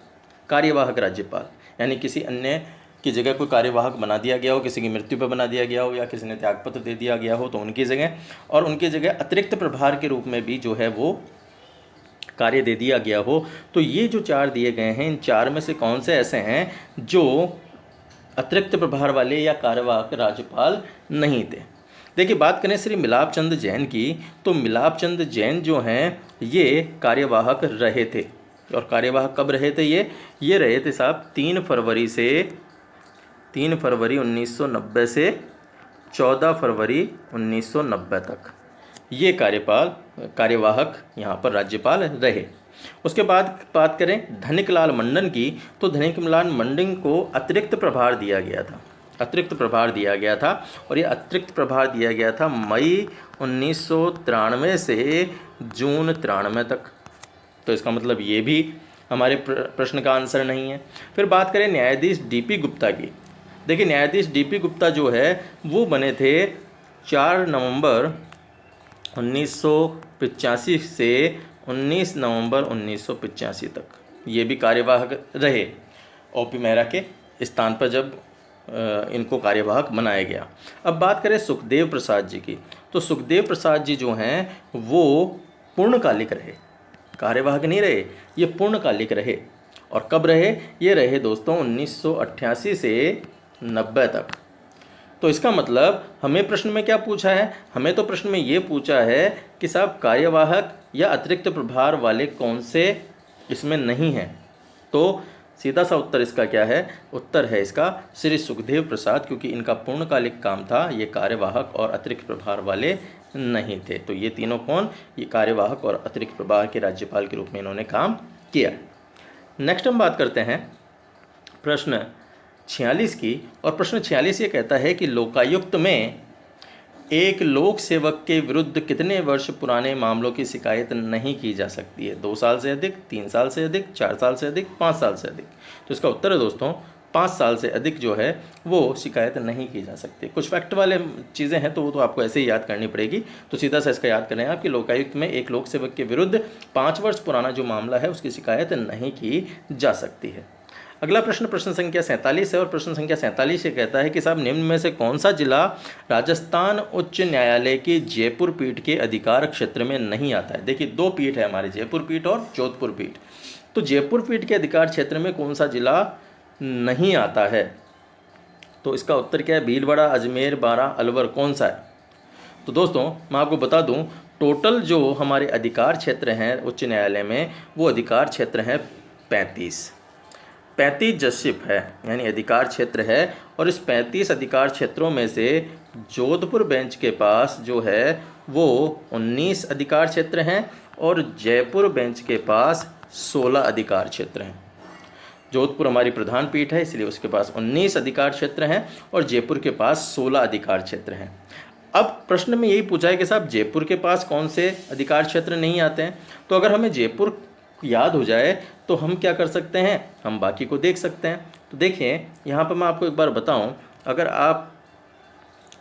कार्यवाहक राज्यपाल यानी किसी अन्य की जगह कोई कार्यवाहक बना दिया गया हो, किसी की मृत्यु पर बना दिया गया हो या किसी ने त्यागपत्र दे दिया गया हो तो उनकी जगह, और उनकी जगह अतिरिक्त प्रभार के रूप में भी जो है वो कार्य दे दिया गया हो। तो ये जो 4 दिए गए हैं, इन 4 में से कौन से ऐसे हैं जो अतिरिक्त प्रभार वाले या कार्यवाहक राज्यपाल नहीं थे? देखिए, बात करें श्री मिलाप चंद जैन की, तो मिलाप चंद जैन जो हैं ये कार्यवाहक रहे थे। और कार्यवाहक कब रहे थे? ये रहे थे साहब 3 फरवरी 1990 से 14 फरवरी 1990 तक ये कार्यवाहक यहाँ पर राज्यपाल रहे। उसके बाद बात करें धनिकलाल मंडन की, तो धनिकलाल मंडन को अतिरिक्त प्रभार दिया गया था। और ये अतिरिक्त प्रभार दिया गया था मई 1993 से जून 93 तक। तो इसका मतलब ये भी हमारे प्रश्न का आंसर नहीं है। फिर बात करें न्यायाधीश डीपी गुप्ता की। देखिए, न्यायाधीश डीपी गुप्ता जो है वो बने थे 4 नवंबर 1985 से 19 नवंबर 1985 तक। ये भी कार्यवाहक रहे ओपी मेहरा के स्थान पर जब इनको कार्यवाहक बनाया गया। अब बात करें सुखदेव प्रसाद जी की, तो सुखदेव प्रसाद जी जो हैं वो पूर्णकालिक रहे, कार्यवाहक नहीं रहे, ये पूर्णकालिक रहे। और कब रहे? ये रहे दोस्तों 1988 से 90 तक। तो इसका मतलब हमें प्रश्न में क्या पूछा है? हमें तो प्रश्न में ये पूछा है कि साहब कार्यवाहक या अतिरिक्त प्रभार वाले कौन से इसमें नहीं हैं। तो सीधा सा उत्तर इसका क्या है? उत्तर है इसका श्री सुखदेव प्रसाद, क्योंकि इनका पूर्णकालिक काम था, ये कार्यवाहक और अतिरिक्त प्रभार वाले नहीं थे। तो ये तीनों कौन? ये कार्यवाहक और अतिरिक्त प्रभार के राज्यपाल के रूप में इन्होंने काम किया। नेक्स्ट हम बात करते हैं प्रश्न 46 की। और प्रश्न 46 ये कहता है कि लोकायुक्त में एक लोक सेवक के विरुद्ध कितने वर्ष पुराने मामलों की शिकायत नहीं की जा सकती है? 2 साल से अधिक, 3 साल से अधिक, 4 साल से अधिक, 5 साल से अधिक। तो इसका उत्तर है दोस्तों 5 साल से अधिक जो है वो शिकायत नहीं की जा सकती। कुछ फैक्ट वाले चीज़ें हैं तो वो तो आपको ऐसे ही याद करनी पड़ेगी। तो सीधा सा इसका याद करें आप कि लोकायुक्त में एक लोक सेवक के विरुद्ध 5 वर्ष पुराना जो मामला है उसकी शिकायत नहीं की जा सकती है। अगला प्रश्न संख्या 47 है। और प्रश्न संख्या 47 ये कहता है कि साहब निम्न में से कौन सा जिला राजस्थान उच्च न्यायालय की जयपुर पीठ के अधिकार क्षेत्र में नहीं आता है? देखिए, 2 पीठ है हमारे, जयपुर पीठ और जोधपुर पीठ। तो जयपुर पीठ के अधिकार क्षेत्र में कौन सा जिला नहीं आता है? तो इसका उत्तर क्या है? भीलवाड़ा, अजमेर, बारां, अलवर, कौन सा है? तो दोस्तों मैं आपको बता दूं, टोटल जो हमारे अधिकार क्षेत्र हैं उच्च न्यायालय में वो अधिकार क्षेत्र हैं 35 जजशिप है, यानी अधिकार क्षेत्र है। और इस 35 अधिकार क्षेत्रों में से जोधपुर बेंच के पास जो है वो 19 अधिकार क्षेत्र हैं और जयपुर बेंच के पास 16 अधिकार क्षेत्र हैं। जोधपुर हमारी प्रधान पीठ है इसलिए उसके पास 19 अधिकार क्षेत्र हैं और जयपुर के पास 16 अधिकार क्षेत्र हैं। अब प्रश्न में यही पूछा है कि साहब जयपुर के पास कौन से अधिकार क्षेत्र नहीं आते हैं? तो अगर हमें जयपुर याद हो जाए तो हम क्या कर सकते हैं? हम बाकी को देख सकते हैं। तो देखिए, यहाँ पर मैं आपको एक बार बताऊँ, अगर आप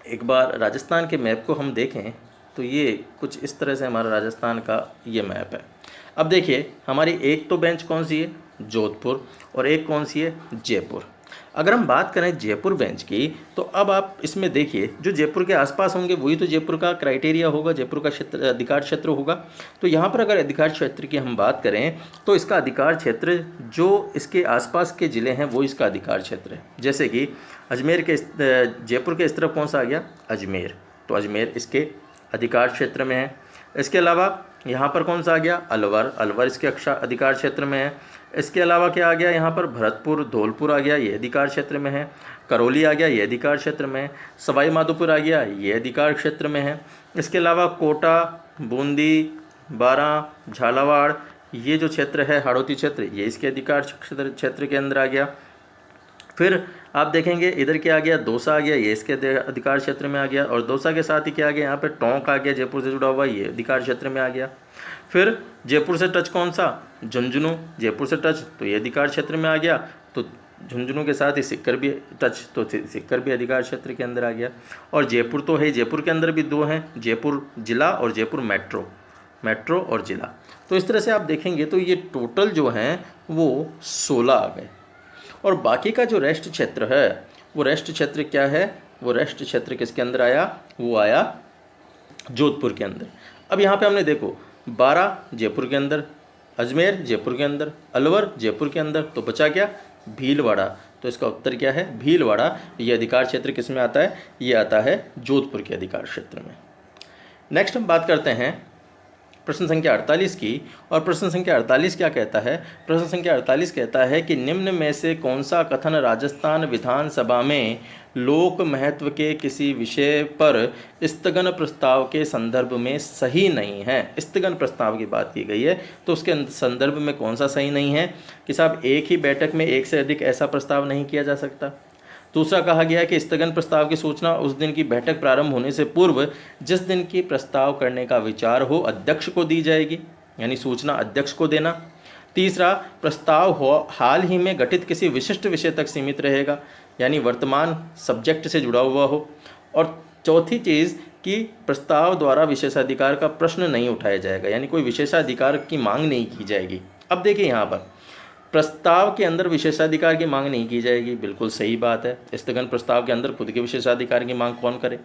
एक बार राजस्थान के मैप को हम देखें तो ये कुछ इस तरह से हमारा राजस्थान का ये मैप है। अब देखिए, हमारी एक तो बेंच कौन सी है? जोधपुर। और एक कौन सी है? जयपुर। अगर हम बात करें जयपुर बेंच की तो अब आप इसमें देखिए, जो जयपुर के आसपास होंगे वही तो जयपुर का क्राइटेरिया होगा, जयपुर का क्षेत्र अधिकार क्षेत्र होगा। तो यहाँ पर अगर अधिकार क्षेत्र की हम बात करें तो इसका अधिकार क्षेत्र जो इसके आसपास के ज़िले हैं वो इसका अधिकार क्षेत्र है। जैसे कि अजमेर के जयपुर के इस तरफ कौन सा आ गया? अजमेर। तो अजमेर इसके अधिकार क्षेत्र में है। इसके अलावा यहाँ पर कौन सा आ गया? अलवर। अलवर इसके अधिकार क्षेत्र में है। इसके अलावा क्या आ गया? यहाँ पर भरतपुर, धौलपुर आ गया, ये अधिकार क्षेत्र में है। करौली आ गया, ये अधिकार क्षेत्र में है। सवाई माधोपुर आ गया, ये अधिकार क्षेत्र में है। इसके अलावा कोटा, बूंदी, बारां, झालावाड़, ये जो क्षेत्र है हाड़ौती क्षेत्र, ये इसके अधिकार क्षेत्र के अंदर आ गया। फिर आप देखेंगे इधर क्या आ गया, दौसा आ गया, ये इसके अधिकार क्षेत्र में आ गया, और दौसा के साथ ही क्या आ गया, यहाँ पे टोंक आ गया, जयपुर से जुड़ा हुआ, ये अधिकार क्षेत्र में आ गया। फिर जयपुर से टच कौन सा, झुंझुनू, जयपुर से टच तो ये अधिकार क्षेत्र में आ गया, तो झुंझुनू के साथ ही सिक्कर भी टच, तो सिक्कर भी अधिकार क्षेत्र के अंदर आ गया। और जयपुर तो है, जयपुर के अंदर भी दो हैं, जयपुर जिला और जयपुर मेट्रो, मेट्रो और जिला। तो इस तरह से आप देखेंगे तो ये टोटल जो हैं वो 16 आ गए। और बाकी का जो रेस्ट क्षेत्र है, वो रेस्ट क्षेत्र क्या है, वो रेस्ट क्षेत्र किसके अंदर आया, वो आया जोधपुर के अंदर। अब यहाँ पे हमने देखो 12 जयपुर के अंदर, अजमेर जयपुर के अंदर, अलवर जयपुर के अंदर, तो बचा क्या, भीलवाड़ा। तो इसका उत्तर क्या है, भीलवाड़ा। ये अधिकार क्षेत्र किस में आता है, ये आता है जोधपुर के अधिकार क्षेत्र में। नेक्स्ट हम बात करते हैं प्रश्न संख्या 48 की। और प्रश्न संख्या 48 क्या कहता है, प्रश्न संख्या 48 कहता है कि निम्न में से कौन सा कथन राजस्थान विधानसभा में लोक महत्व के किसी विषय पर स्थगन प्रस्ताव के संदर्भ में सही नहीं है। स्थगन प्रस्ताव की बात की गई है, तो उसके संदर्भ में कौन सा सही नहीं है कि साहब एक ही बैठक में एक से अधिक ऐसा प्रस्ताव नहीं किया जा सकता। दूसरा कहा गया कि स्थगन प्रस्ताव की सूचना उस दिन की बैठक प्रारंभ होने से पूर्व जिस दिन की प्रस्ताव करने का विचार हो अध्यक्ष को दी जाएगी, यानी सूचना अध्यक्ष को देना। तीसरा, प्रस्ताव हो हाल ही में गठित किसी विशिष्ट विषय तक सीमित रहेगा, यानी वर्तमान सब्जेक्ट से जुड़ा हुआ हो। और चौथी चीज़ कि प्रस्ताव द्वारा विशेषाधिकार का प्रश्न नहीं उठाया जाएगा, यानी कोई विशेषाधिकार की मांग नहीं की जाएगी। अब देखिए यहाँ पर प्रस्ताव के अंदर विशेषाधिकार की मांग नहीं की जाएगी, बिल्कुल सही बात है। स्थगन प्रस्ताव के अंदर खुद के विशेषाधिकार की मांग कौन करे।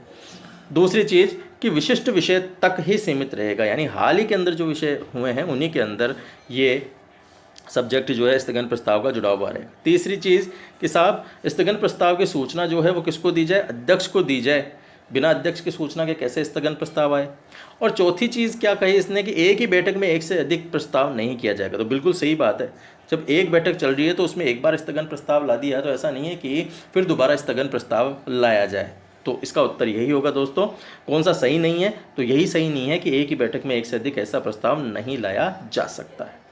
दूसरी चीज़ कि विशिष्ट विषय तक ही सीमित रहेगा, यानी हाल ही के अंदर जो विषय हुए हैं उन्हीं के अंदर ये सब्जेक्ट जो है स्थगन प्रस्ताव का जुड़ा हुआ रहेगा। तीसरी चीज़ कि साहब स्थगन प्रस्ताव की सूचना जो है वो किसको दी जाए, अध्यक्ष को दी जाए। बिना अध्यक्ष की सूचना के कैसे स्थगन प्रस्ताव आए। और चौथी चीज़ क्या कही इसने कि एक ही बैठक में एक से अधिक प्रस्ताव नहीं किया जाएगा, तो बिल्कुल सही बात है। जब एक बैठक चल रही है तो उसमें एक बार स्थगन प्रस्ताव ला दिया, तो ऐसा नहीं है कि फिर दोबारा स्थगन प्रस्ताव लाया जाए। तो इसका उत्तर यही होगा दोस्तों। कौन सा सही नहीं है, तो यही सही नहीं है कि एक ही बैठक में एक से अधिक ऐसा प्रस्ताव नहीं लाया जा सकता है।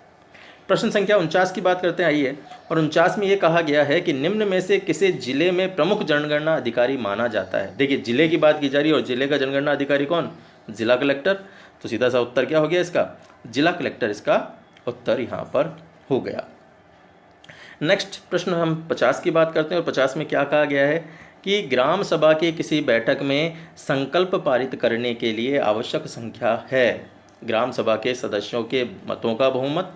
प्रश्न संख्या 49 की बात करते हैं, आइए। और 49 में ये कहा गया है कि निम्न में से किसी जिले में प्रमुख जनगणना अधिकारी माना जाता है। देखिए जिले की बात की जा रही है और जिले का जनगणना अधिकारी कौन, जिला कलेक्टर। तो सीधा सा उत्तर क्या हो गया इसका, जिला कलेक्टर इसका उत्तर यहाँ पर हो गया। नेक्स्ट प्रश्न हम 50 की बात करते हैं। और 50 में क्या कहा गया है कि ग्राम सभा की किसी बैठक में संकल्प पारित करने के लिए आवश्यक संख्या है ग्राम सभा के सदस्यों के मतों का बहुमत,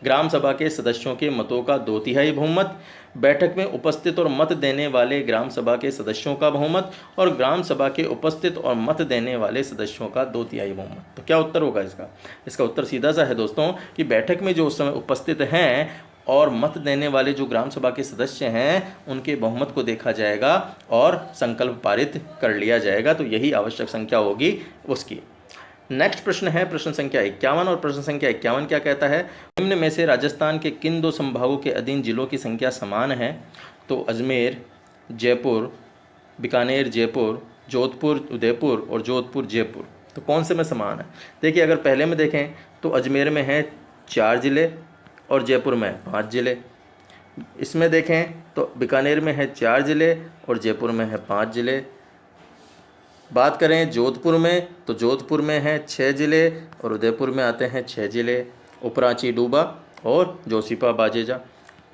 ग्राम सभा के सदस्यों के मतों का 2/3 बहुमत, बैठक में उपस्थित और मत देने वाले ग्राम सभा के सदस्यों का बहुमत, और ग्राम सभा के उपस्थित और मत देने वाले सदस्यों का 2/3 बहुमत। तो क्या उत्तर होगा इसका, इसका उत्तर सीधा सा है दोस्तों कि बैठक में जो उस समय उपस्थित हैं और मत देने वाले जो ग्राम सभा के सदस्य हैं उनके बहुमत को देखा जाएगा और संकल्प पारित कर लिया जाएगा। तो यही आवश्यक संख्या होगी उसकी। नेक्स्ट प्रश्न है प्रश्न संख्या 51। और प्रश्न संख्या 51 क्या कहता है, निम्न में से राजस्थान के किन दो संभागों के अधीन जिलों की संख्या समान है। तो अजमेर जयपुर, बीकानेर जयपुर, जोधपुर उदयपुर और जोधपुर जयपुर, तो कौन से में समान है। देखिए अगर पहले में देखें तो अजमेर में है 4 जिले और जयपुर में 5 जिले। इसमें देखें तो बीकानेर में है 4 जिले और जयपुर में है 5 जिले। बात करें जोधपुर में तो जोधपुर में है 6 जिले और उदयपुर में आते हैं 6 जिले, उपरांची डूबा और जोशीपा बाजेजा।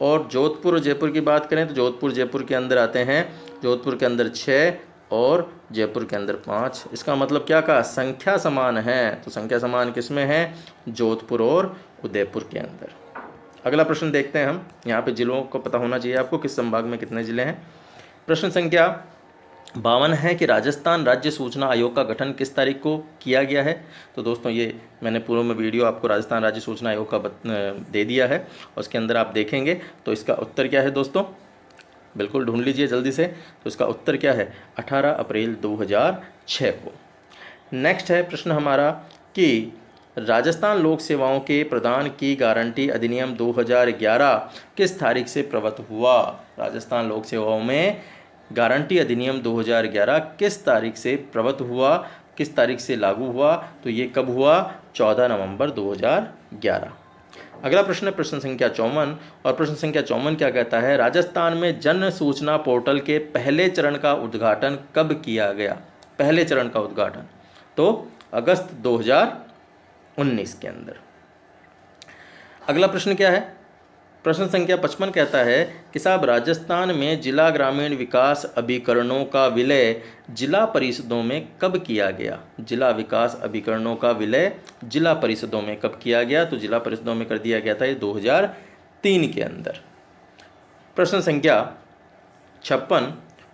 और जोधपुर और जयपुर की बात करें तो जोधपुर जयपुर के अंदर आते हैं, जोधपुर के अंदर 6 और जयपुर के अंदर 5। इसका मतलब क्या कहा, संख्या समान है। तो संख्या समान किस में है, जोधपुर और उदयपुर के अंदर। अगला प्रश्न देखते हैं हम। यहाँ पे जिलों को पता होना चाहिए आपको किस संभाग में कितने जिले हैं। प्रश्न संख्या 52 है कि राजस्थान राज्य सूचना आयोग का गठन किस तारीख को किया गया है। तो दोस्तों ये मैंने पूर्व में वीडियो आपको राजस्थान राज्य सूचना आयोग का दे दिया है, उसके अंदर आप देखेंगे। तो इसका उत्तर क्या है दोस्तों, बिल्कुल ढूंढ लीजिए जल्दी से। तो इसका उत्तर क्या है, 18 अप्रैल 2006 को। नेक्स्ट है प्रश्न हमारा कि राजस्थान लोक सेवाओं के प्रदान की गारंटी अधिनियम 2011 किस तारीख से प्रवृत्त हुआ। राजस्थान लोक सेवाओं में गारंटी अधिनियम 2011 किस तारीख से प्रवृत्त हुआ, किस तारीख से लागू हुआ। तो ये कब हुआ, 14 नवंबर 2011। अगला प्रश्न है प्रश्न संख्या 54, और प्रश्न संख्या 54 क्या कहता है, राजस्थान में जन सूचना पोर्टल के पहले चरण का उद्घाटन कब किया गया। पहले चरण का उद्घाटन तो अगस्त 2019 के अंदर। अगला प्रश्न क्या है, प्रश्न संख्या 55 कहता है कि साहब राजस्थान में जिला ग्रामीण विकास अभिकरणों का विलय जिला परिषदों में कब किया गया। जिला विकास अभिकरणों का विलय जिला परिषदों में कब किया गया, तो जिला परिषदों में कर दिया गया था ये 2003 के अंदर। प्रश्न संख्या 56,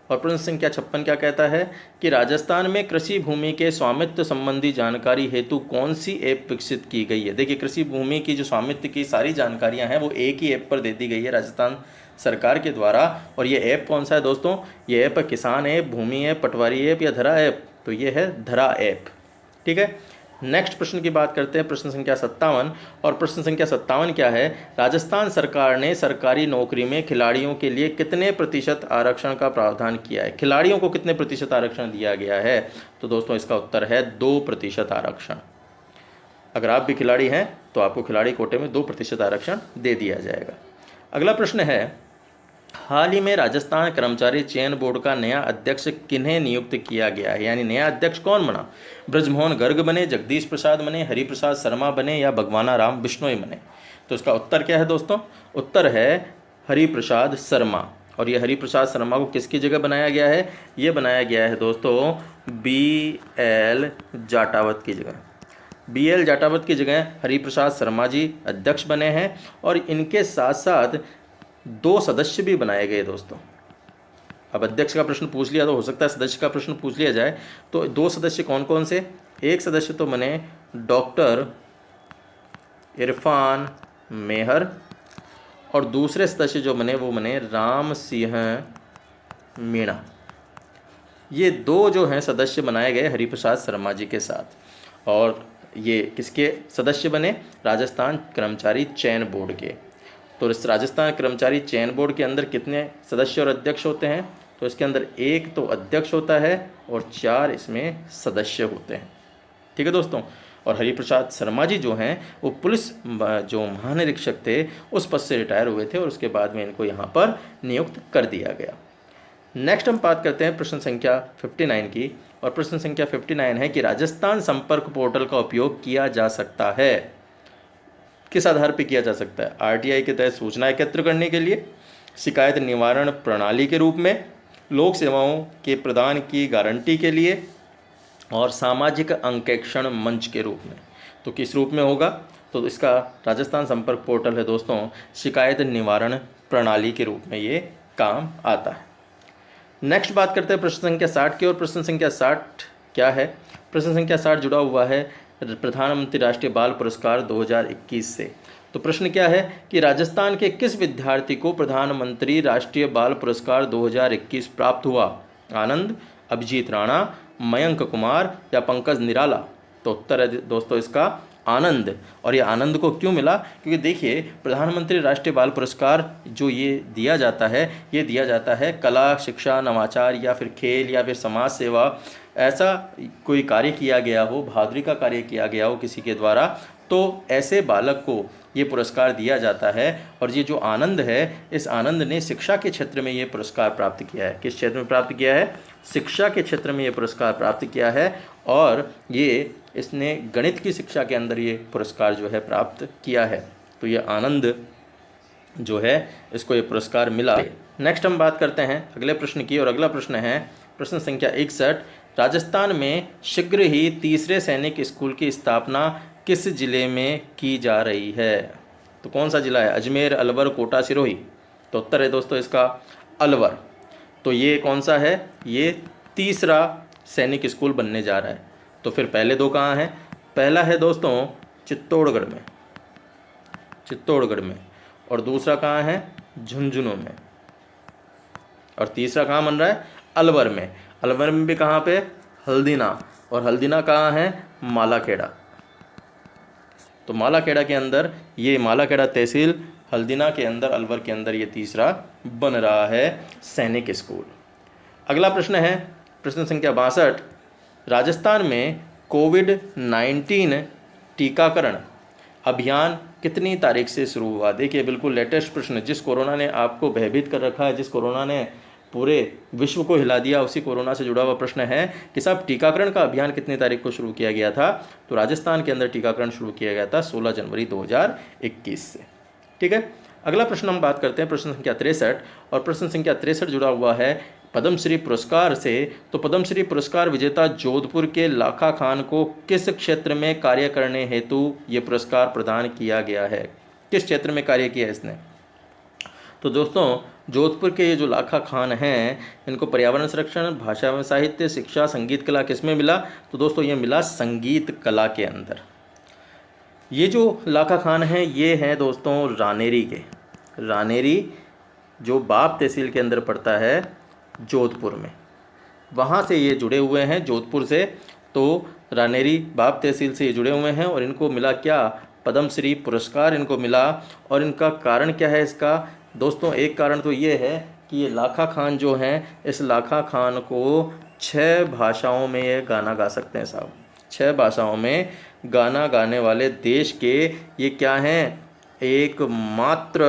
और प्रश्न संख्या 56 क्या कहता है कि राजस्थान में कृषि भूमि के स्वामित्व संबंधी जानकारी हेतु कौन सी ऐप विकसित की गई है। देखिए कृषि भूमि की जो स्वामित्व की सारी जानकारियां हैं वो एक ही ऐप पर दे दी गई है राजस्थान सरकार के द्वारा। और ये ऐप कौन सा है दोस्तों, ये ऐप किसान ऐप, भूमि ऐप, पटवारी ऐप या धरा ऐप, तो ये है धरा ऐप। ठीक है, नेक्स्ट प्रश्न की बात करते हैं, प्रश्न संख्या 57, और प्रश्न संख्या 57 क्या है, राजस्थान सरकार ने सरकारी नौकरी में खिलाड़ियों के लिए कितने प्रतिशत आरक्षण का प्रावधान किया है। खिलाड़ियों को कितने प्रतिशत आरक्षण दिया गया है, तो दोस्तों इसका उत्तर है 2% आरक्षण। अगर आप भी खिलाड़ी हैं तो आपको खिलाड़ी कोटे में 2% आरक्षण दे दिया जाएगा। अगला प्रश्न है, हाल ही में राजस्थान कर्मचारी चयन बोर्ड का नया अध्यक्ष किन्हें नियुक्त किया गया है, यानी नया अध्यक्ष कौन बना। ब्रजमोहन गर्ग बने, जगदीश प्रसाद बने, हरिप्रसाद शर्मा बने या भगवाना राम बिश्नोई बने। तो इसका उत्तर क्या है दोस्तों, उत्तर है हरिप्रसाद शर्मा। और ये हरिप्रसाद शर्मा को किसकी जगह बनाया गया है, ये बनाया गया है दोस्तों BL जाटावत की जगह। BL जाटावत की जगह हरिप्रसाद शर्मा जी अध्यक्ष बने हैं, और इनके साथ साथ 2 सदस्य भी बनाए गए दोस्तों। अब अध्यक्ष का प्रश्न पूछ लिया तो हो सकता है सदस्य का प्रश्न पूछ लिया जाए, तो 2 सदस्य कौन कौन से, एक सदस्य तो बने डॉक्टर इरफान मेहर, और दूसरे सदस्य जो बने वो बने राम सिंह मीणा। ये 2 जो हैं सदस्य बनाए गए हरिप्रसाद शर्मा जी के साथ। और ये किसके सदस्य बने, राजस्थान कर्मचारी चयन बोर्ड के। तो इस राजस्थान कर्मचारी चयन बोर्ड के अंदर कितने सदस्य और अध्यक्ष होते हैं, तो इसके अंदर 1 तो अध्यक्ष होता है और 4 इसमें सदस्य होते हैं। ठीक है दोस्तों, और हरिप्रसाद शर्मा जी जो हैं वो पुलिस जो महानिरीक्षक थे उस पद से रिटायर हुए थे, और उसके बाद में इनको यहाँ पर नियुक्त कर दिया गया। नेक्स्ट हम बात करते हैं प्रश्न संख्या 59 की, और प्रश्न संख्या 59 है कि राजस्थान संपर्क पोर्टल का उपयोग किया जा सकता है, किस आधार पर किया जा सकता है। RTI के तहत सूचना एकत्र करने के लिए, शिकायत निवारण प्रणाली के रूप में, लोक सेवाओं के प्रदान की गारंटी के लिए, और सामाजिक अंकेक्षण मंच के रूप में। तो किस रूप में होगा, तो इसका राजस्थान संपर्क पोर्टल है दोस्तों शिकायत निवारण प्रणाली के रूप में ये काम आता है। नेक्स्ट बात करते हैं प्रश्न संख्या 60 की, और प्रश्न संख्या 60 क्या है, प्रश्न संख्या 60 जुड़ा हुआ है प्रधानमंत्री राष्ट्रीय बाल पुरस्कार 2021 से। तो प्रश्न क्या है कि राजस्थान के किस विद्यार्थी को प्रधानमंत्री राष्ट्रीय बाल पुरस्कार 2021 प्राप्त हुआ। आनंद, अभिजीत राणा, मयंक कुमार या पंकज निराला। तो उत्तर है दोस्तों इसका आनंद। और ये आनंद को क्यों मिला, क्योंकि देखिए प्रधानमंत्री राष्ट्रीय बाल पुरस्कार जो ये दिया जाता है, ये दिया जाता है कला, शिक्षा, नवाचार या फिर खेल या फिर समाज सेवा, ऐसा कोई कार्य किया गया हो, बहादुरी का कार्य किया गया हो किसी के द्वारा, तो ऐसे बालक को ये पुरस्कार दिया जाता है। और ये जो आनंद है, इस आनंद ने शिक्षा के क्षेत्र में ये पुरस्कार प्राप्त किया है। किस क्षेत्र में प्राप्त किया है, शिक्षा के क्षेत्र में ये पुरस्कार प्राप्त किया है। और ये इसने गणित की शिक्षा के अंदर ये पुरस्कार जो है प्राप्त किया है। तो ये आनंद जो है इसको ये पुरस्कार मिला। नेक्स्ट हम बात करते हैं अगले प्रश्न की, और अगला प्रश्न है प्रश्न संख्या 61, राजस्थान में शीघ्र ही तीसरे सैनिक स्कूल की स्थापना किस जिले में की जा रही है। तो कौन सा जिला है, अजमेर, अलवर, कोटा, सिरोही। तो उत्तर है दोस्तों इसका अलवर। तो ये कौन सा है, ये तीसरा सैनिक स्कूल बनने जा रहा है। तो फिर पहले 2 कहाँ हैं, पहला है दोस्तों चित्तौड़गढ़ में, और दूसरा कहाँ है, झुंझुनू में, और तीसरा कहाँ बन रहा है, अलवर में। अलवर में भी कहाँ पे, हल्दीना, और हल्दीना कहाँ है, मालाखेड़ा। तो मालाखेड़ा के अंदर, ये मालाखेड़ा तहसील हल्दीना के अंदर, अलवर के अंदर ये तीसरा बन रहा है सैनिक स्कूल। अगला प्रश्न है प्रश्न संख्या 62, राजस्थान में कोविड-19 टीकाकरण अभियान कितनी तारीख से शुरू हुआ? देखिए बिल्कुल लेटेस्ट प्रश्न, जिस कोरोना ने आपको भयभीत कर रखा है, जिस कोरोना ने पूरे विश्व को हिला दिया, उसी कोरोना से जुड़ा हुआ प्रश्न है कि साहब टीकाकरण का अभियान कितनी तारीख को शुरू किया गया था? तो राजस्थान के अंदर टीकाकरण शुरू किया गया था 16 जनवरी 2021 से। ठीक है, अगला प्रश्न हम बात करते हैं प्रश्न संख्या 63, और प्रश्न संख्या 63 जुड़ा हुआ है पद्मश्री पुरस्कार से। तो पद्मश्री पुरस्कार विजेता जोधपुर के लाखा खान को किस क्षेत्र में कार्य करने हेतु ये पुरस्कार प्रदान किया गया है? किस क्षेत्र में कार्य किया इसने? तो दोस्तों जोधपुर के ये जो लाखा खान हैं, इनको पर्यावरण संरक्षण, भाषा एवं साहित्य, शिक्षा, संगीत कला किस में मिला? तो दोस्तों ये मिला संगीत कला के अंदर। ये जो लाखा खान हैं ये हैं दोस्तों रानेरी के। रानेरी जो बाप तहसील के अंदर पड़ता है जोधपुर में, वहाँ से ये जुड़े हुए हैं जोधपुर से। तो रानेरी बाप तहसील से ये जुड़े हुए हैं और इनको मिला क्या? पद्मश्री पुरस्कार इनको मिला। और इनका कारण क्या है इसका? दोस्तों एक कारण तो ये है कि ये लाखा खान जो हैं, इस लाखा खान को 6 भाषाओं में ये गाना गा सकते हैं साहब। 6 भाषाओं में गाना गाने वाले देश के ये क्या हैं? एकमात्र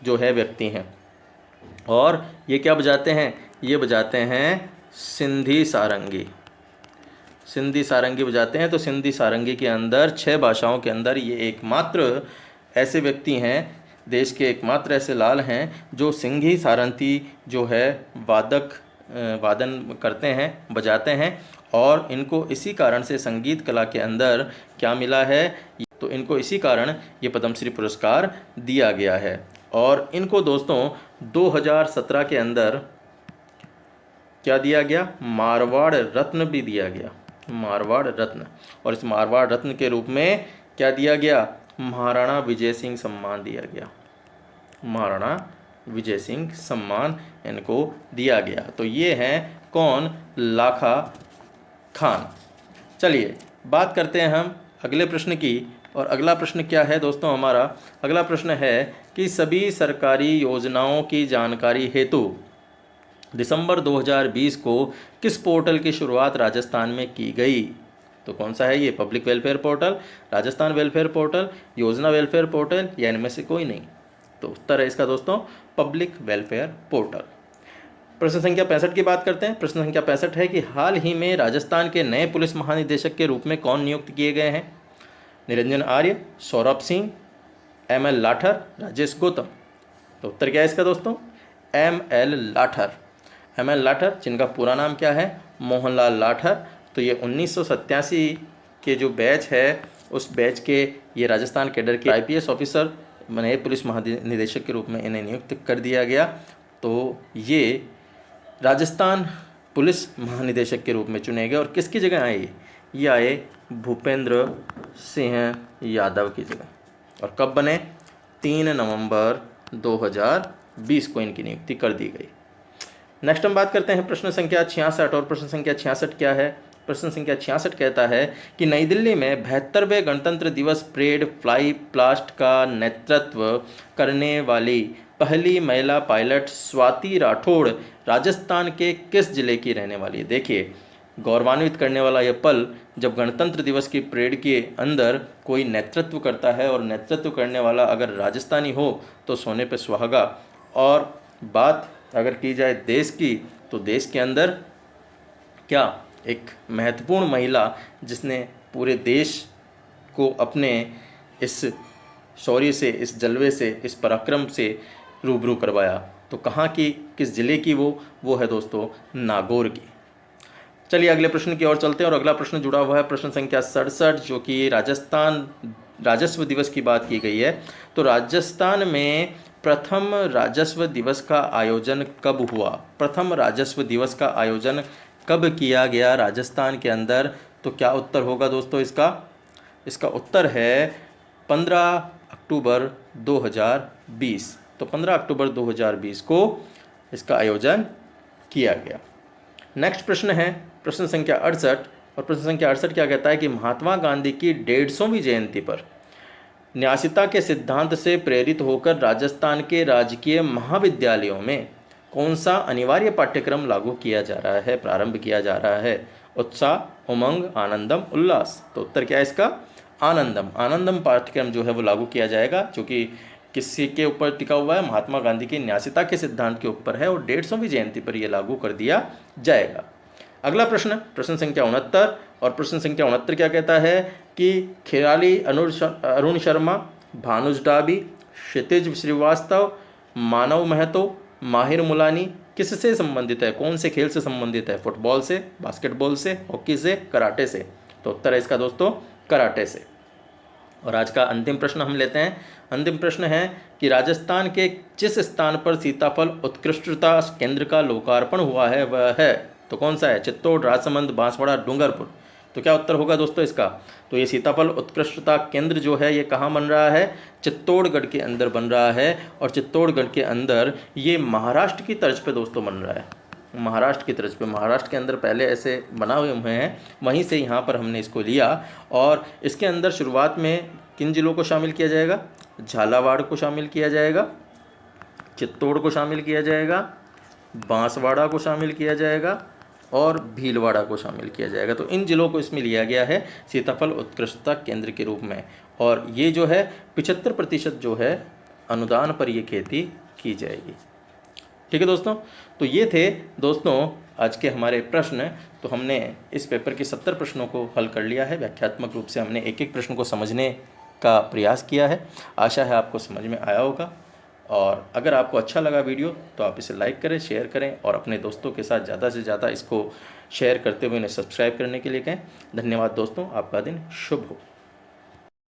जो है व्यक्ति हैं। और ये क्या बजाते हैं? ये बजाते हैं सिंधी सारंगी। सिंधी सारंगी बजाते हैं। तो सिंधी सारंगी के अंदर 6 भाषाओं के अंदर ये एकमात्र ऐसे व्यक्ति हैं, देश के एकमात्र ऐसे लाल हैं जो सिंधी सारंगी जो है वादन करते हैं, बजाते हैं। और इनको इसी कारण से संगीत कला के अंदर क्या मिला है? तो इनको इसी कारण ये पद्मश्री पुरस्कार दिया गया है। और इनको दोस्तों 2017 के अंदर क्या दिया गया? मारवाड़ रत्न भी दिया गया, मारवाड़ रत्न। और इस मारवाड़ रत्न के रूप में क्या दिया गया? महाराणा विजय सिंह सम्मान दिया गया। महाराणा विजय सिंह सम्मान इनको दिया गया। तो ये हैं कौन? लाखा खान। चलिए बात करते हैं हम अगले प्रश्न की। और अगला प्रश्न क्या है दोस्तों हमारा? अगला प्रश्न है कि सभी सरकारी योजनाओं की जानकारी हेतु दिसंबर 2020 को किस पोर्टल की शुरुआत राजस्थान में की गई? तो कौन सा है ये? Public welfare portal, Rajasthan welfare portal, योजना वेलफेयर पोर्टल, या इनमें से कोई नहीं? तो उत्तर है इसका दोस्तों पब्लिक वेलफेयर पोर्टल। प्रश्न संख्या 65 की बात करते हैं। प्रश्न संख्या 65 है कि हाल ही में राजस्थान के नए पुलिस महानिदेशक के रूप में कौन नियुक्त किए गए हैं? निरंजन आर्य, सौरभ सिंह, ML लाठर, राजेश गौतम। तो उत्तर क्या है इसका दोस्तों? ML लाठर। ML लाठर, जिनका पूरा नाम क्या है? मोहनलाल लाठर। तो ये 1987 के जो बैच है उस बैच के ये राजस्थान कैडर के IPS ऑफिसर नए पुलिस महानिदेशक के रूप में इन्हें नियुक्त कर दिया गया। तो ये राजस्थान पुलिस महानिदेशक के रूप में चुने गए। और किसकी जगह आए? ये आए भूपेंद्र सिंह यादव की जगह। और कब बने? 3 नवंबर 2020 को इनकी नियुक्ति कर दी गई। नेक्स्ट हम बात करते हैं प्रश्न संख्या 66। और प्रश्न संख्या 66 क्या है? प्रश्न संख्या 66 कहता है कि नई दिल्ली में 72वें गणतंत्र दिवस परेड फ्लाई पास्ट का नेतृत्व करने वाली पहली महिला पायलट स्वाति राठौड़ राजस्थान के किस जिले की रहने वाली है? देखिए गौरवान्वित करने वाला यह पल जब गणतंत्र दिवस की परेड के अंदर कोई नेतृत्व करता है, और नेतृत्व करने वाला अगर राजस्थानी हो तो सोने पे सुहागा। और बात अगर की जाए देश की, तो देश के अंदर क्या एक महत्वपूर्ण महिला जिसने पूरे देश को अपने इस शौर्य से, इस जलवे से, इस पराक्रम से रूबरू करवाया। तो कहाँ की, किस ज़िले की? वो है दोस्तों नागौर की। चलिए अगले प्रश्न की ओर चलते हैं। और अगला प्रश्न जुड़ा हुआ है प्रश्न संख्या 67, जो कि राजस्थान राजस्व दिवस की बात की गई है। तो राजस्थान में प्रथम राजस्व दिवस का आयोजन कब हुआ? प्रथम राजस्व दिवस का आयोजन कब किया गया राजस्थान के अंदर? तो क्या उत्तर होगा दोस्तों इसका? इसका उत्तर है 15 अक्टूबर 2020। तो 15 अक्टूबर 2020 को इसका आयोजन किया गया। नेक्स्ट प्रश्न है प्रश्न संख्या 68। और प्रश्न संख्या 68 क्या कहता है कि महात्मा गांधी की 150वीं जयंती पर न्यासिता के सिद्धांत से प्रेरित होकर राजस्थान के राजकीय महाविद्यालयों में कौन सा अनिवार्य पाठ्यक्रम लागू किया जा रहा है, प्रारंभ किया जा रहा है? उत्साह, उमंग, आनंदम, उल्लास। तो उत्तर क्या है इसका? आनंदम, आनंदम पाठ्यक्रम जो है वो लागू किया जाएगा, जो कि किसी के ऊपर टिका हुआ है, महात्मा गांधी की न्यासिता के सिद्धांत के ऊपर है, और 150वीं जयंती पर यह लागू कर दिया जाएगा। अगला प्रश्न, प्रश्न संख्या 69, और प्रश्न संख्या 69 क्या कहता है कि खिलाड़ी अरुण शर्मा, भानुज डाबी, क्षितिज श्रीवास्तव, मानव महतो, माहिर मुलानी किससे संबंधित है, कौन से खेल से संबंधित है? फुटबॉल से, बास्केटबॉल से, हॉकी से, कराटे से? तो उत्तर है इसका दोस्तों कराटे से। और आज का अंतिम प्रश्न हम लेते हैं। अंतिम प्रश्न है कि राजस्थान के जिस स्थान पर सीताफल उत्कृष्टता केंद्र का लोकार्पण हुआ है वह है, तो कौन सा है? चित्तौड़, राजसमंद, बांसवाड़ा, डूंगरपुर? तो क्या उत्तर होगा दोस्तों इसका? तो ये सीताफल उत्कृष्टता केंद्र जो है ये कहाँ बन रहा है? चित्तौड़गढ़ के अंदर बन रहा है, और चित्तौड़गढ़ के अंदर ये महाराष्ट्र की तर्ज पे दोस्तों बन रहा है, महाराष्ट्र की तर्ज पे। महाराष्ट्र के अंदर पहले ऐसे बना हुए हैं, वहीं से यहाँ पर हमने इसको लिया, और इसके अंदर शुरुआत में किन जिलों को शामिल किया जाएगा? झालावाड़ को शामिल किया जाएगा, चित्तौड़ को शामिल किया जाएगा, बांसवाड़ा को शामिल किया जाएगा, और भीलवाड़ा को शामिल किया जाएगा। तो इन जिलों को इसमें लिया गया है सीताफल उत्कृष्टता केंद्र के रूप में, और ये जो है 75% जो है अनुदान पर ये खेती की जाएगी। ठीक है दोस्तों, तो ये थे दोस्तों आज के हमारे प्रश्न। तो हमने इस पेपर के 70 प्रश्नों को हल कर लिया है। व्याख्यात्मक रूप से हमने एक एक प्रश्न को समझने का प्रयास किया है। आशा है आपको समझ में आया होगा, और अगर आपको अच्छा लगा वीडियो तो आप इसे लाइक करें, शेयर करें, और अपने दोस्तों के साथ ज़्यादा से ज़्यादा इसको शेयर करते हुए इन्हें सब्सक्राइब करने के लिए कहें। धन्यवाद दोस्तों, आपका दिन शुभ हो।